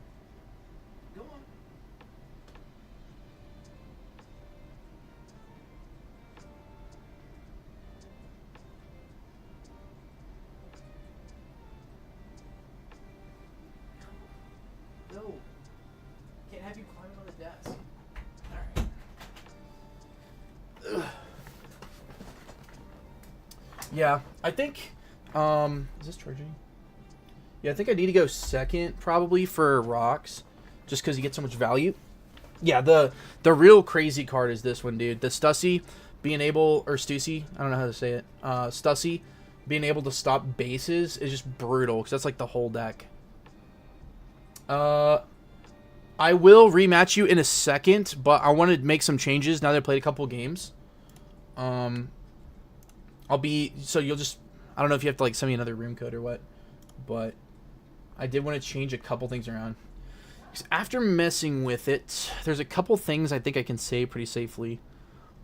Go on. No. Can't have you climbing on the desk. Alright. Yeah, I think, is this charging? Yeah, I think I need to go second, probably, for rocks, just because you get so much value. Yeah, the real crazy card is this one, dude. The Stussy being able, or Stussy, I don't know how to say it. Stussy being able to stop bases is just brutal, because that's like the whole deck. I will rematch you in a second, but I want to make some changes now that I played a couple games. I'll be, so you'll just, I don't know if you have to like send me another room code or what, but I did want to change a couple things around. After messing with it, there's a couple things I think I can say pretty safely.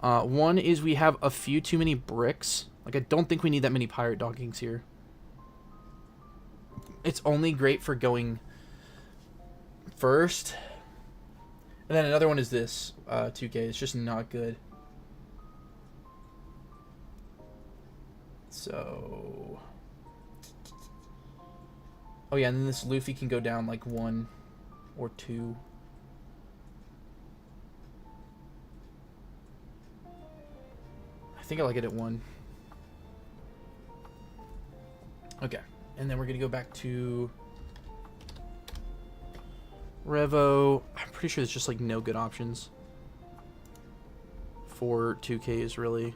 One is we have a few too many bricks. Like, I don't think we need that many pirate doggings here. It's only great for going first. And then another one is this, 2K. It's just not good. So... Oh yeah, and then this Luffy can go down like 1 or 2. I think I like it at 1. Okay, and then we're gonna go back to Revo. I'm pretty sure there's just like no good options for 2Ks really.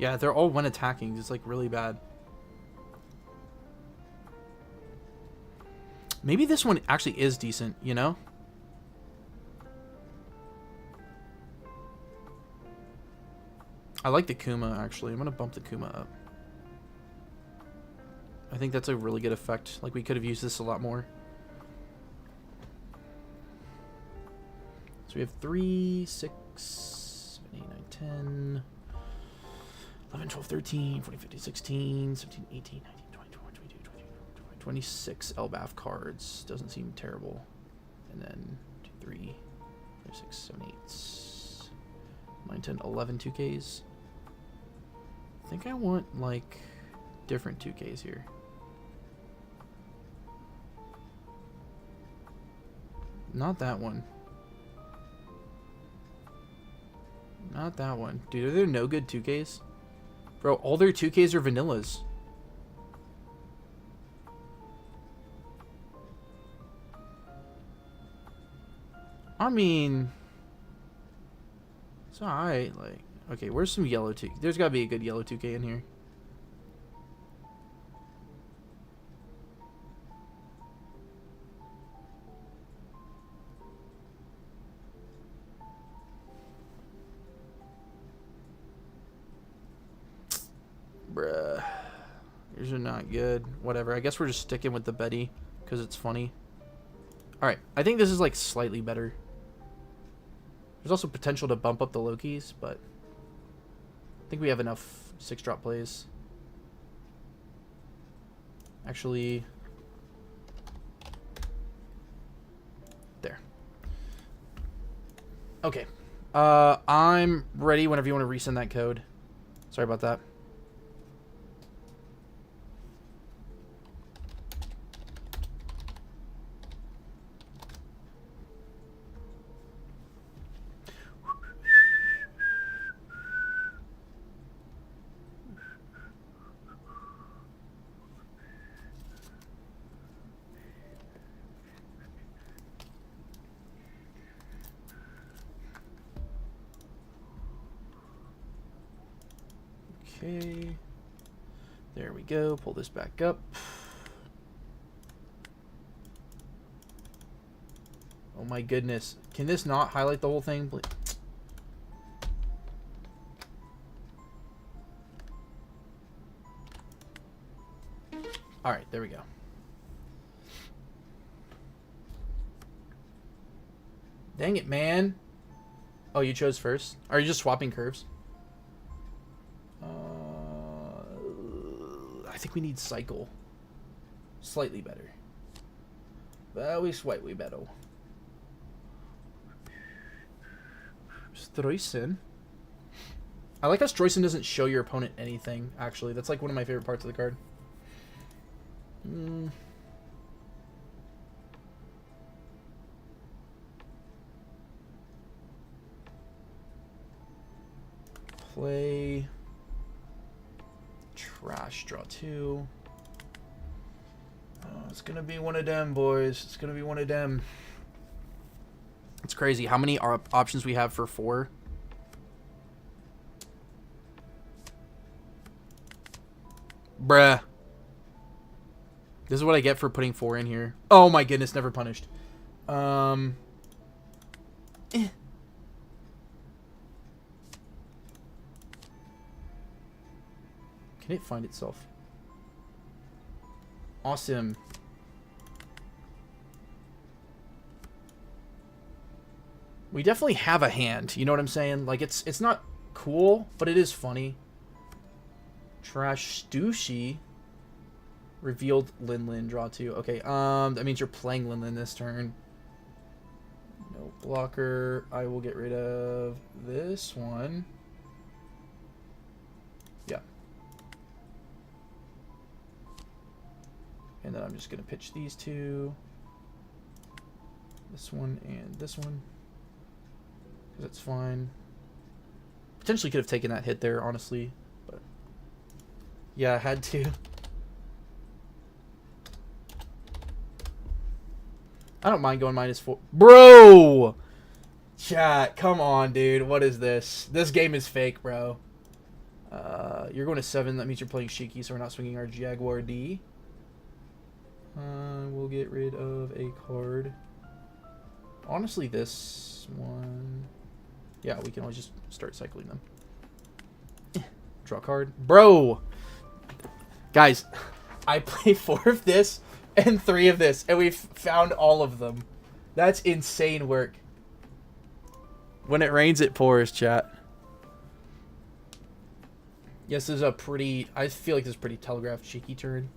Yeah, they're all when attacking. It's like really bad. Maybe this one actually is decent, you know? I like the Kuma, actually. I'm going to bump the Kuma up. I think that's a really good effect. Like, we could have used this a lot more. So we have 3, 6, 7, 8, 9, 10, 11, 12, 13, 14, 15, 16, 17, 18, 19, 20, 21, 22, 23, 24, 26 Elbaph cards. Doesn't seem terrible. And then 2, 3, 5, 6, 7, 8, 9, 10, 11 2Ks. I think I want, like, different 2Ks here. Not that one. Not that one. Dude, are there no good 2Ks? Bro, all their 2Ks are vanillas. I mean... It's alright, like... Okay, where's some yellow 2? There's gotta be a good yellow 2K in here. Bruh. Yours are not good. Whatever. I guess we're just sticking with the Betty because it's funny. Alright. I think this is like slightly better. There's also potential to bump up the Lokis, but I think we have enough 6-drop plays. Actually, there. Okay. I'm ready whenever you want to resend that code. Sorry about that. Okay, there we go. Pull this back up. Oh my goodness. Can this not highlight the whole thing, please? Alright, there we go. Dang it, man. Oh, you chose first? Are you just swapping curves? I think we need cycle. Slightly better. But we slightly better. Streusen. I like how Streusen doesn't show your opponent anything, actually. That's like one of my favorite parts of the card. Play. Trash, draw 2. It's gonna be one of them, boys. It's gonna be one of them. It's crazy how many options we have for 4. Bruh. This is what I get for putting 4 in here. Oh my goodness, never punished. Can it find itself? Awesome. We definitely have a hand. You know what I'm saying? Like, it's not cool, but it is funny. Trash Stushy. Revealed Lin. Draw 2. Okay, that means you're playing Lin this turn. No blocker. I will get rid of this one. Yeah. And then I'm just going to pitch these 2. This one and this one. Because it's fine. Potentially could have taken that hit there, honestly. But yeah, I had to. I don't mind going -4. Bro! Chat, come on, dude. What is this? This game is fake, bro. You're going to 7. That means you're playing Shiki, so we're not swinging our Jaguar D. We'll get rid of a card. Honestly, this one... Yeah, we can always just start cycling them. Draw a card. Bro! Guys, I play 4 of this and 3 of this, and we've found all of them. That's insane work. When it rains, it pours, chat. Yes, this is a pretty... I feel like this is a pretty telegraphed Shiki turn.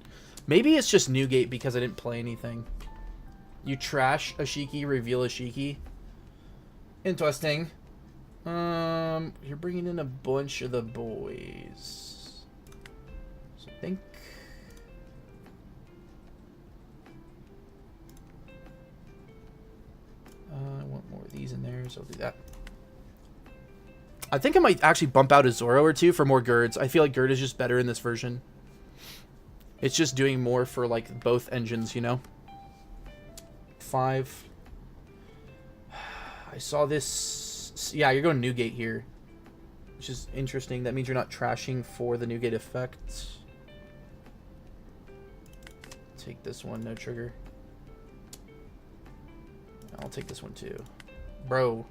Maybe it's just Newgate because I didn't play anything. You trash a Shiki, reveal a Shiki. Interesting. You're bringing in a bunch of the boys. So I think... I want more of these in there, so I'll do that. I think I might actually bump out a Zoro or 2 for more Girds. I feel like Gird is just better in this version. It's just doing more for, like, both engines, you know? 5. I saw this... Yeah, you're going Newgate here. Which is interesting. That means you're not trashing for the Newgate effect. Take this one, no trigger. I'll take this one too. Bro.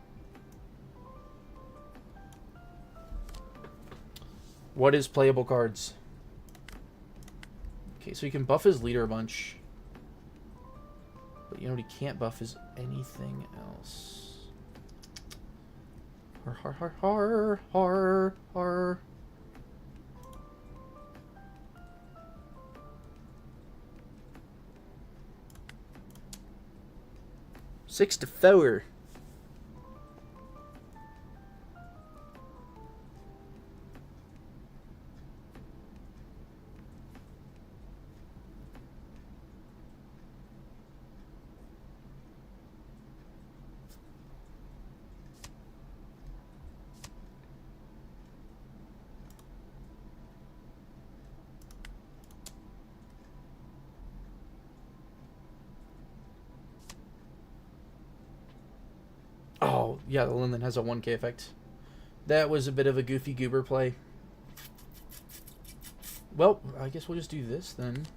What is playable cards? Okay, so you can buff his leader a bunch. But you know what he can't buff is anything else. Har har har har har har. Six to 4. Oh, yeah, the Linlen has a 1k effect. That was a bit of a goofy goober play. Well, I guess we'll just do this then.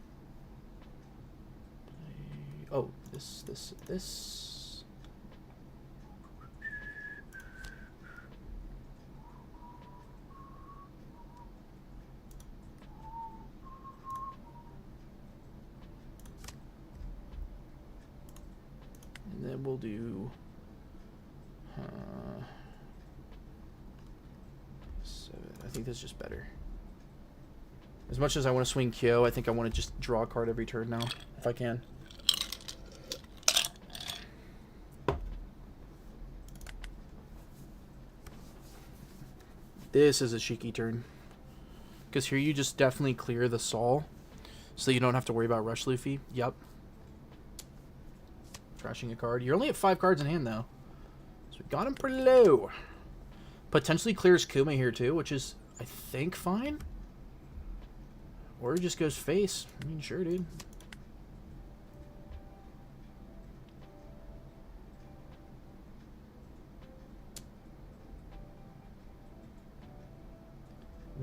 Oh, this. And then we'll do... 7. I think this is just better. As much as I want to swing Kyo, I think I want to just draw a card every turn now, if I can. This is a Shiki turn. Because here you just definitely clear the Sol, so you don't have to worry about Rush Luffy. Yep. Trashing a card. You're only at 5 cards in hand, though. So we got him pretty low. Potentially clears Kuma here, too, which is, I think, fine. Or he just goes face. I mean, sure, dude.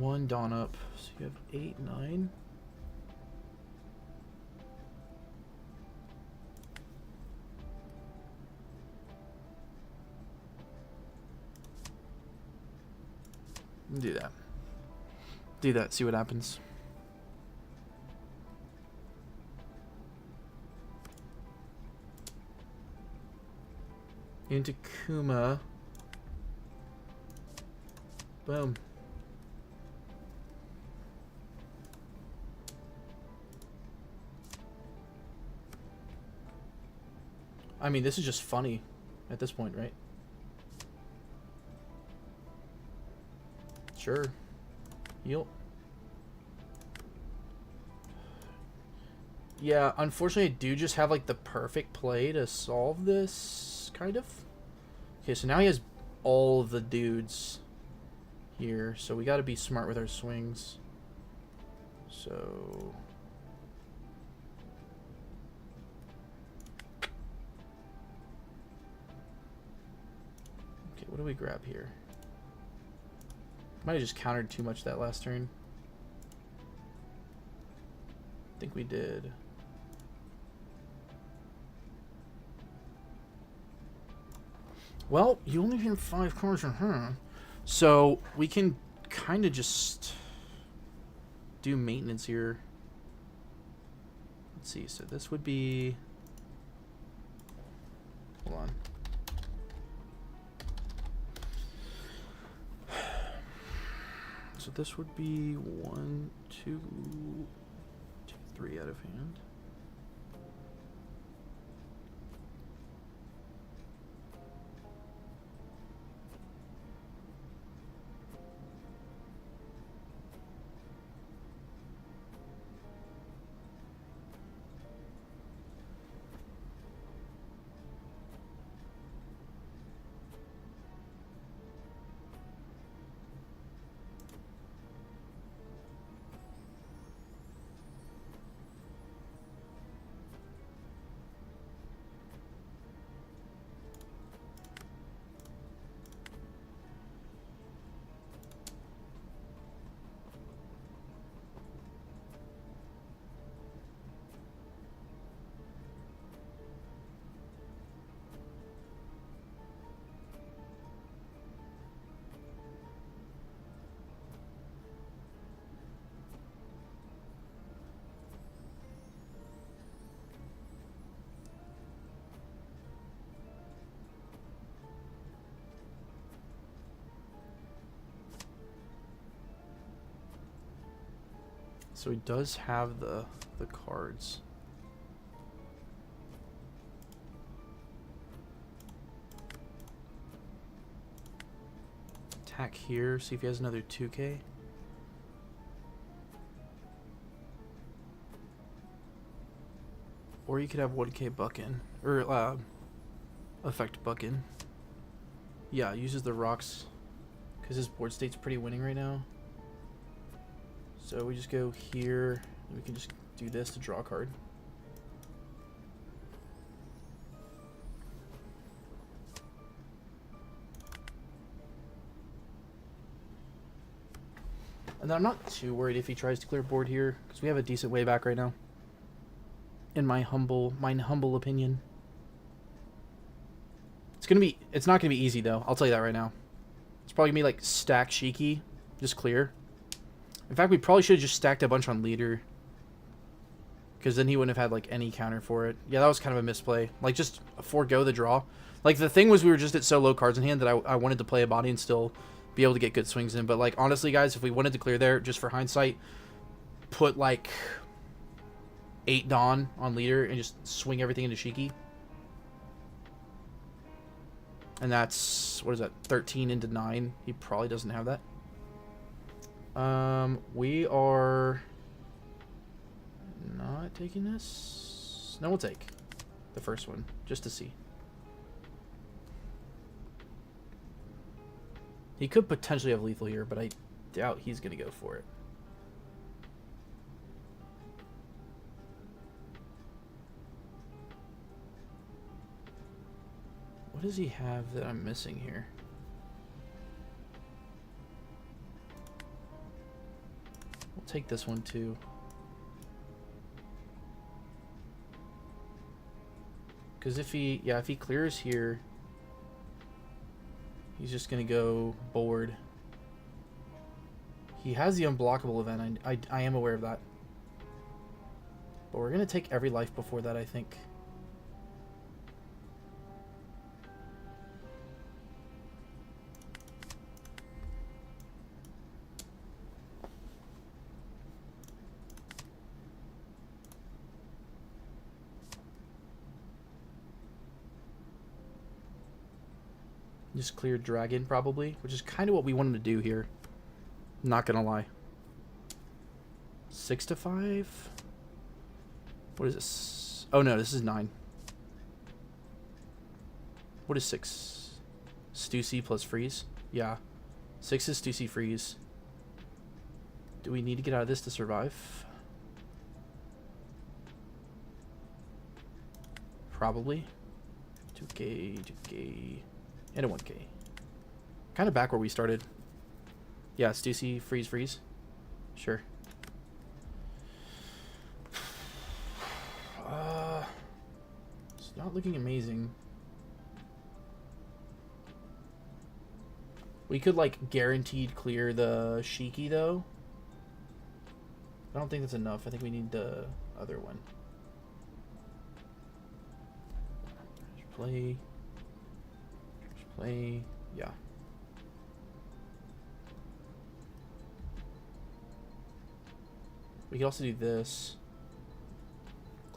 1 Dawn up. So you have 8, 9. Do that. Do that, see what happens. Into Kuma. Boom. I mean, this is just funny at this point, right? Sure. Heal. Yeah, unfortunately, I do just have, like, the perfect play to solve this, kind of. Okay, so now he has all of the dudes here, so we gotta be smart with our swings. So... okay, what do we grab here? Might have just countered too much that last turn. I think we did. Well, you only have 5 cards on her. So we can kind of just do maintenance here. Let's see. So this would be... hold on. So this would be 1, 2, 3 out of hand. So he does have the cards. Attack here, see if he has another 2K. Or you could have 1K Buckin. Or effect Buckin. Yeah, uses the rocks because his board state's pretty winning right now. So we just go here, and we can just do this to draw a card. And then I'm not too worried if he tries to clear board here, because we have a decent way back right now. In my humble opinion. It's not gonna be easy though, I'll tell you that right now. It's probably gonna be like stack Shiki, just clear. In fact, we probably should have just stacked a bunch on leader. Because then he wouldn't have had, like, any counter for it. Yeah, that was kind of a misplay. Like, just forego the draw. Like, the thing was we were just at so low cards in hand that I wanted to play a body and still be able to get good swings in. But, like, honestly, guys, if we wanted to clear there, just for hindsight, put, like, 8 Dawn on leader and just swing everything into Shiki. And that's, what is that, 13 into 9. He probably doesn't have that. We are not taking this. No, we'll take the first one just to see. He could potentially have lethal here, but I doubt he's gonna go for it. What does he have that I'm missing here? take this one too. Because if he clears here, he's just gonna go board. He has the unblockable event. I am aware of that. But we're gonna take every life before that, I think. Just clear dragon, probably, which is kind of what we wanted to do here. Not gonna lie. 6 to 5? What is this? Oh no, this is 9. What is 6? Stussy plus freeze? Yeah. 6 is Stussy freeze. Do we need to get out of this to survive? Probably. 2k, 2k. And a 1k. Kind of back where we started. Yeah, Stussy, freeze, freeze. Sure. It's not looking amazing. We could, like, guaranteed clear the Shiki, though. I don't think that's enough. I think we need the other one. Play. Play, yeah. We can also do this.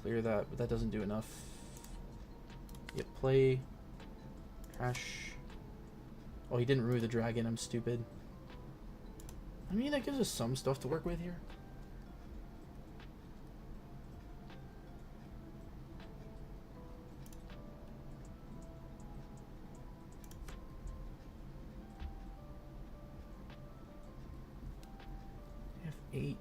Clear that, but that doesn't do enough. Yep, play. Crash. Oh, he didn't remove the dragon. I'm stupid. I mean, that gives us some stuff to work with here. F8.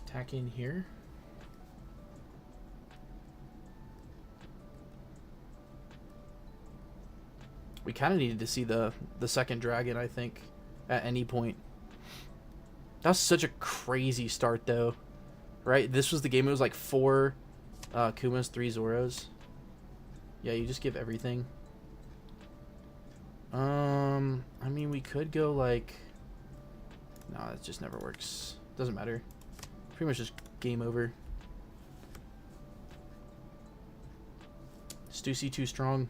Attack in here. We kind of needed to see the second dragon, I think, at any point. That was such a crazy start, though. Right? This was the game. It was like 4 Kumas, 3 Zoros. Yeah, you just give everything. I mean, we could go like... No, it just never works. Doesn't matter. Pretty much just game over. Stussy too strong.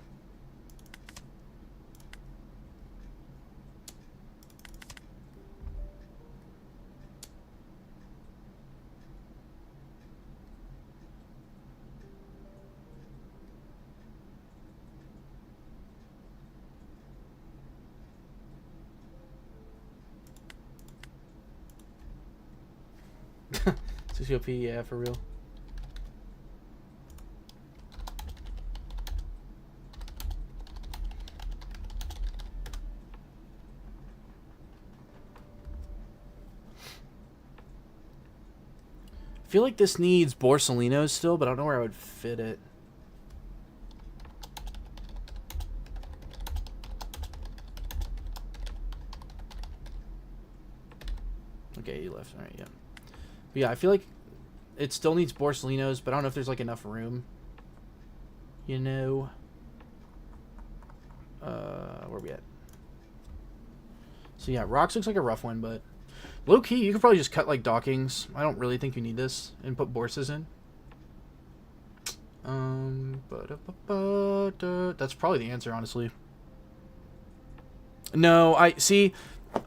OP, yeah, for real. I feel like this needs Borsellino still, but I don't know where I would fit it. Okay, you left. Alright, yeah. But yeah, I feel like it still needs Borsellinos, but I don't know if there's like enough room. You know. Where are we at? So yeah, Rocks looks like a rough one, but low key, you could probably just cut like Dockings. I don't really think you need this, and put Borses in. That's probably the answer, honestly. No,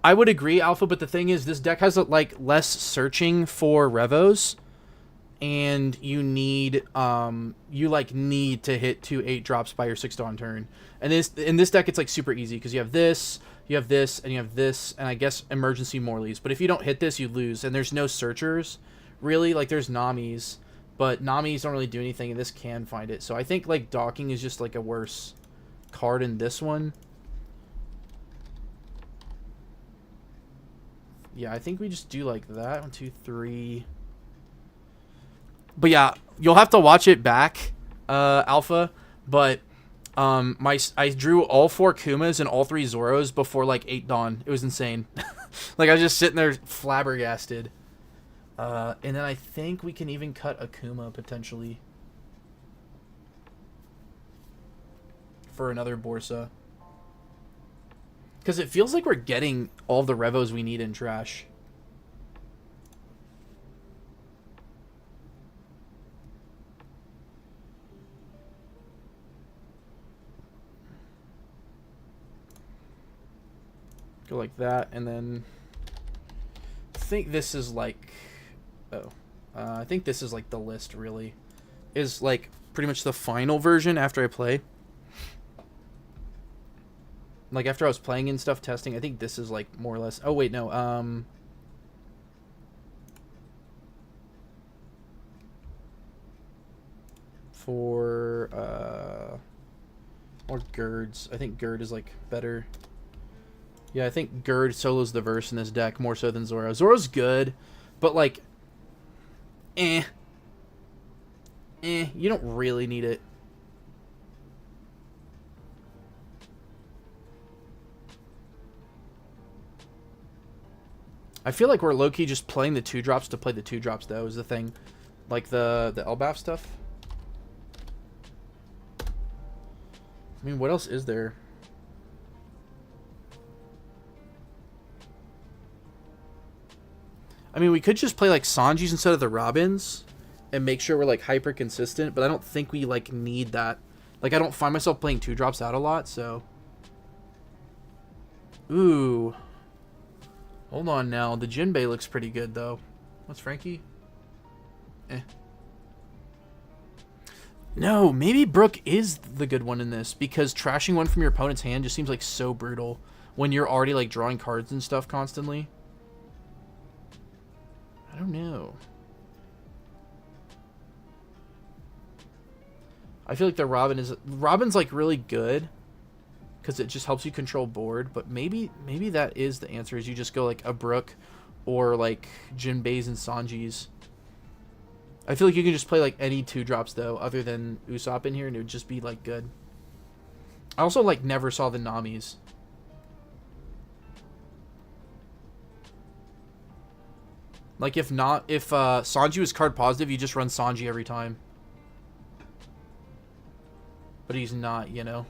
I would agree, Alpha, but the thing is, this deck has like less searching for Revos, and you need need to hit 2 8-drops by your 6 dawn turn. And in this deck, it's like super easy because you have this, and you have this, and I guess emergency Morleys. But if you don't hit this, you lose, and there's no searchers, really. Like there's Namis, but Namis don't really do anything, and this can find it. So I think like Docking is just like a worse card in this one. Yeah, I think we just do like that. 1, 2, 3. But yeah, you'll have to watch it back, Alpha. But I drew all 4 Kumas and all 3 Zoros before like 8 dawn. It was insane. Like I was just sitting there flabbergasted. And then I think we can even cut a Kuma potentially for another Borsa. Because it feels like we're getting all the Revos we need in trash. Go like that, and then I think this is like, I think this is like the list really, is like pretty much the final version after I play. Like after I was playing and stuff, testing, I think this is like more or less, oh wait, no, for, more Girds, I think Gird is like better. Yeah, I think Gird solos the verse in this deck more so than Zoro. Zoro's good, but like, you don't really need it. I feel like we're low-key just playing the 2-drops to play the 2-drops, though, is the thing. Like the Elbaph stuff. I mean, what else is there? I mean, we could just play, like, Sanjis instead of the Robins and make sure we're, like, hyper-consistent, but I don't think we, like, need that. Like, I don't find myself playing 2-drops out a lot, so... Ooh. Hold on now. The Jinbei looks pretty good, though. What's Frankie? No, maybe Brook is the good one in this, because trashing one from your opponent's hand just seems, like, so brutal when you're already, like, drawing cards and stuff constantly. I don't know. I feel like the Robin's like really good because it just helps you control board, but maybe that is the answer, is you just go like a Brook or like Jinbeis and Sanjis. I feel like you can just play like any 2-drops though other than Usopp in here and it would just be like good. I also like never saw the Namis. Like, if Sanji was card positive, you just run Sanji every time. But he's not, you know.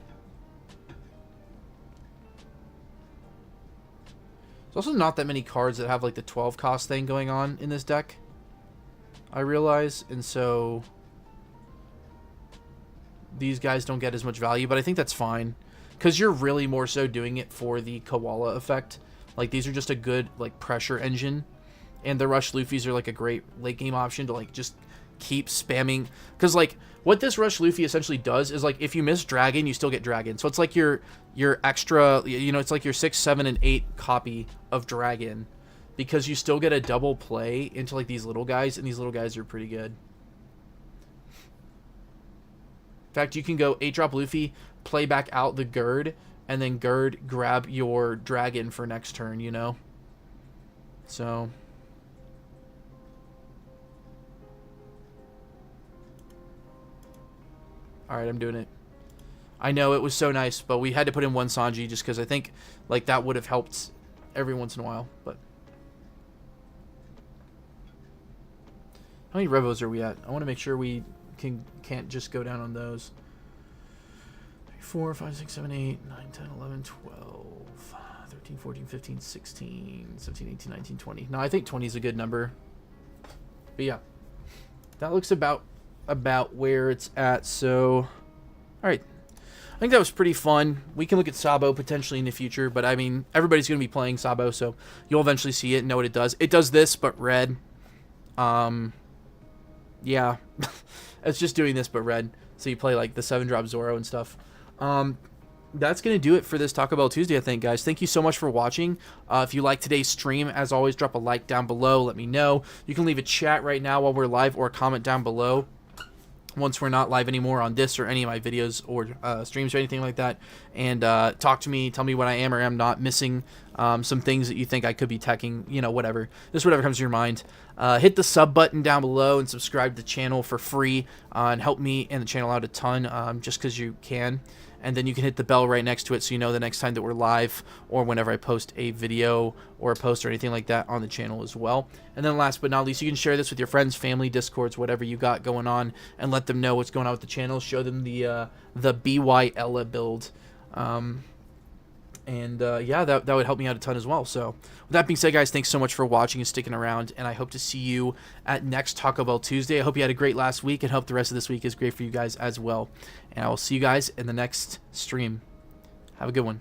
There's also not that many cards that have, like, the 12 cost thing going on in this deck, I realize. And so these guys don't get as much value, but I think that's fine. Because you're really more so doing it for the Koala effect. Like, these are just a good, like, pressure engine. And the Rush Luffys are, like, a great late-game option to, like, just keep spamming. Because, like, what this Rush Luffy essentially does is, like, if you miss Dragon, you still get Dragon. So it's like your extra, you know, it's like your 6, 7, and 8 copy of Dragon. Because you still get a double play into, like, these little guys, and these little guys are pretty good. In fact, you can go 8-drop Luffy, play back out the Gird, and then Gird grab your Dragon for next turn, you know? So... Alright, I'm doing it. I know it was so nice, but we had to put in one Sanji just because I think like that would have helped every once in a while. But how many Revos are we at? I want to make sure we can't just go down on those. 3, 4, 5, 6, 7, 8, 9, 10, 11, 12, 13, 14, 15, 16, 17, 18, 19, 20. No, I think 20 is a good number. But yeah, that looks about where it's at. So all right, I think that was pretty fun. We can look at Sabo potentially in the future, but I mean everybody's going to be playing Sabo, so you'll eventually see it and know what it does. It does this but red. Yeah. It's just doing this but red, so you play like the 7-drop Zoro and stuff. That's going to do it for this Taco Bell Tuesday, I think, guys. Thank you so much for watching. If you like today's stream, as always, drop a like down below. Let me know. You can leave a chat right now while we're live or a comment down below once we're not live anymore on this or any of my videos or streams or anything like that. And talk to me. Tell me what I am or am not missing. some things that you think I could be teching, you know, whatever. Just whatever comes to your mind. Hit the sub button down below and subscribe to the channel for free and help me and the channel out a ton just because you can. And then you can hit the bell right next to it so you know the next time that we're live or whenever I post a video or a post or anything like that on the channel as well. And then last but not least, you can share this with your friends, family, discords, whatever you got going on, and let them know what's going on with the channel. Show them the BY Ella build. Yeah, that would help me out a ton as well. So with that being said, guys, thanks so much for watching and sticking around, and I hope to see you at next Taco Bell Tuesday. I hope you had a great last week, and hope the rest of this week is great for you guys as well. And I will see you guys in the next stream. Have a good one.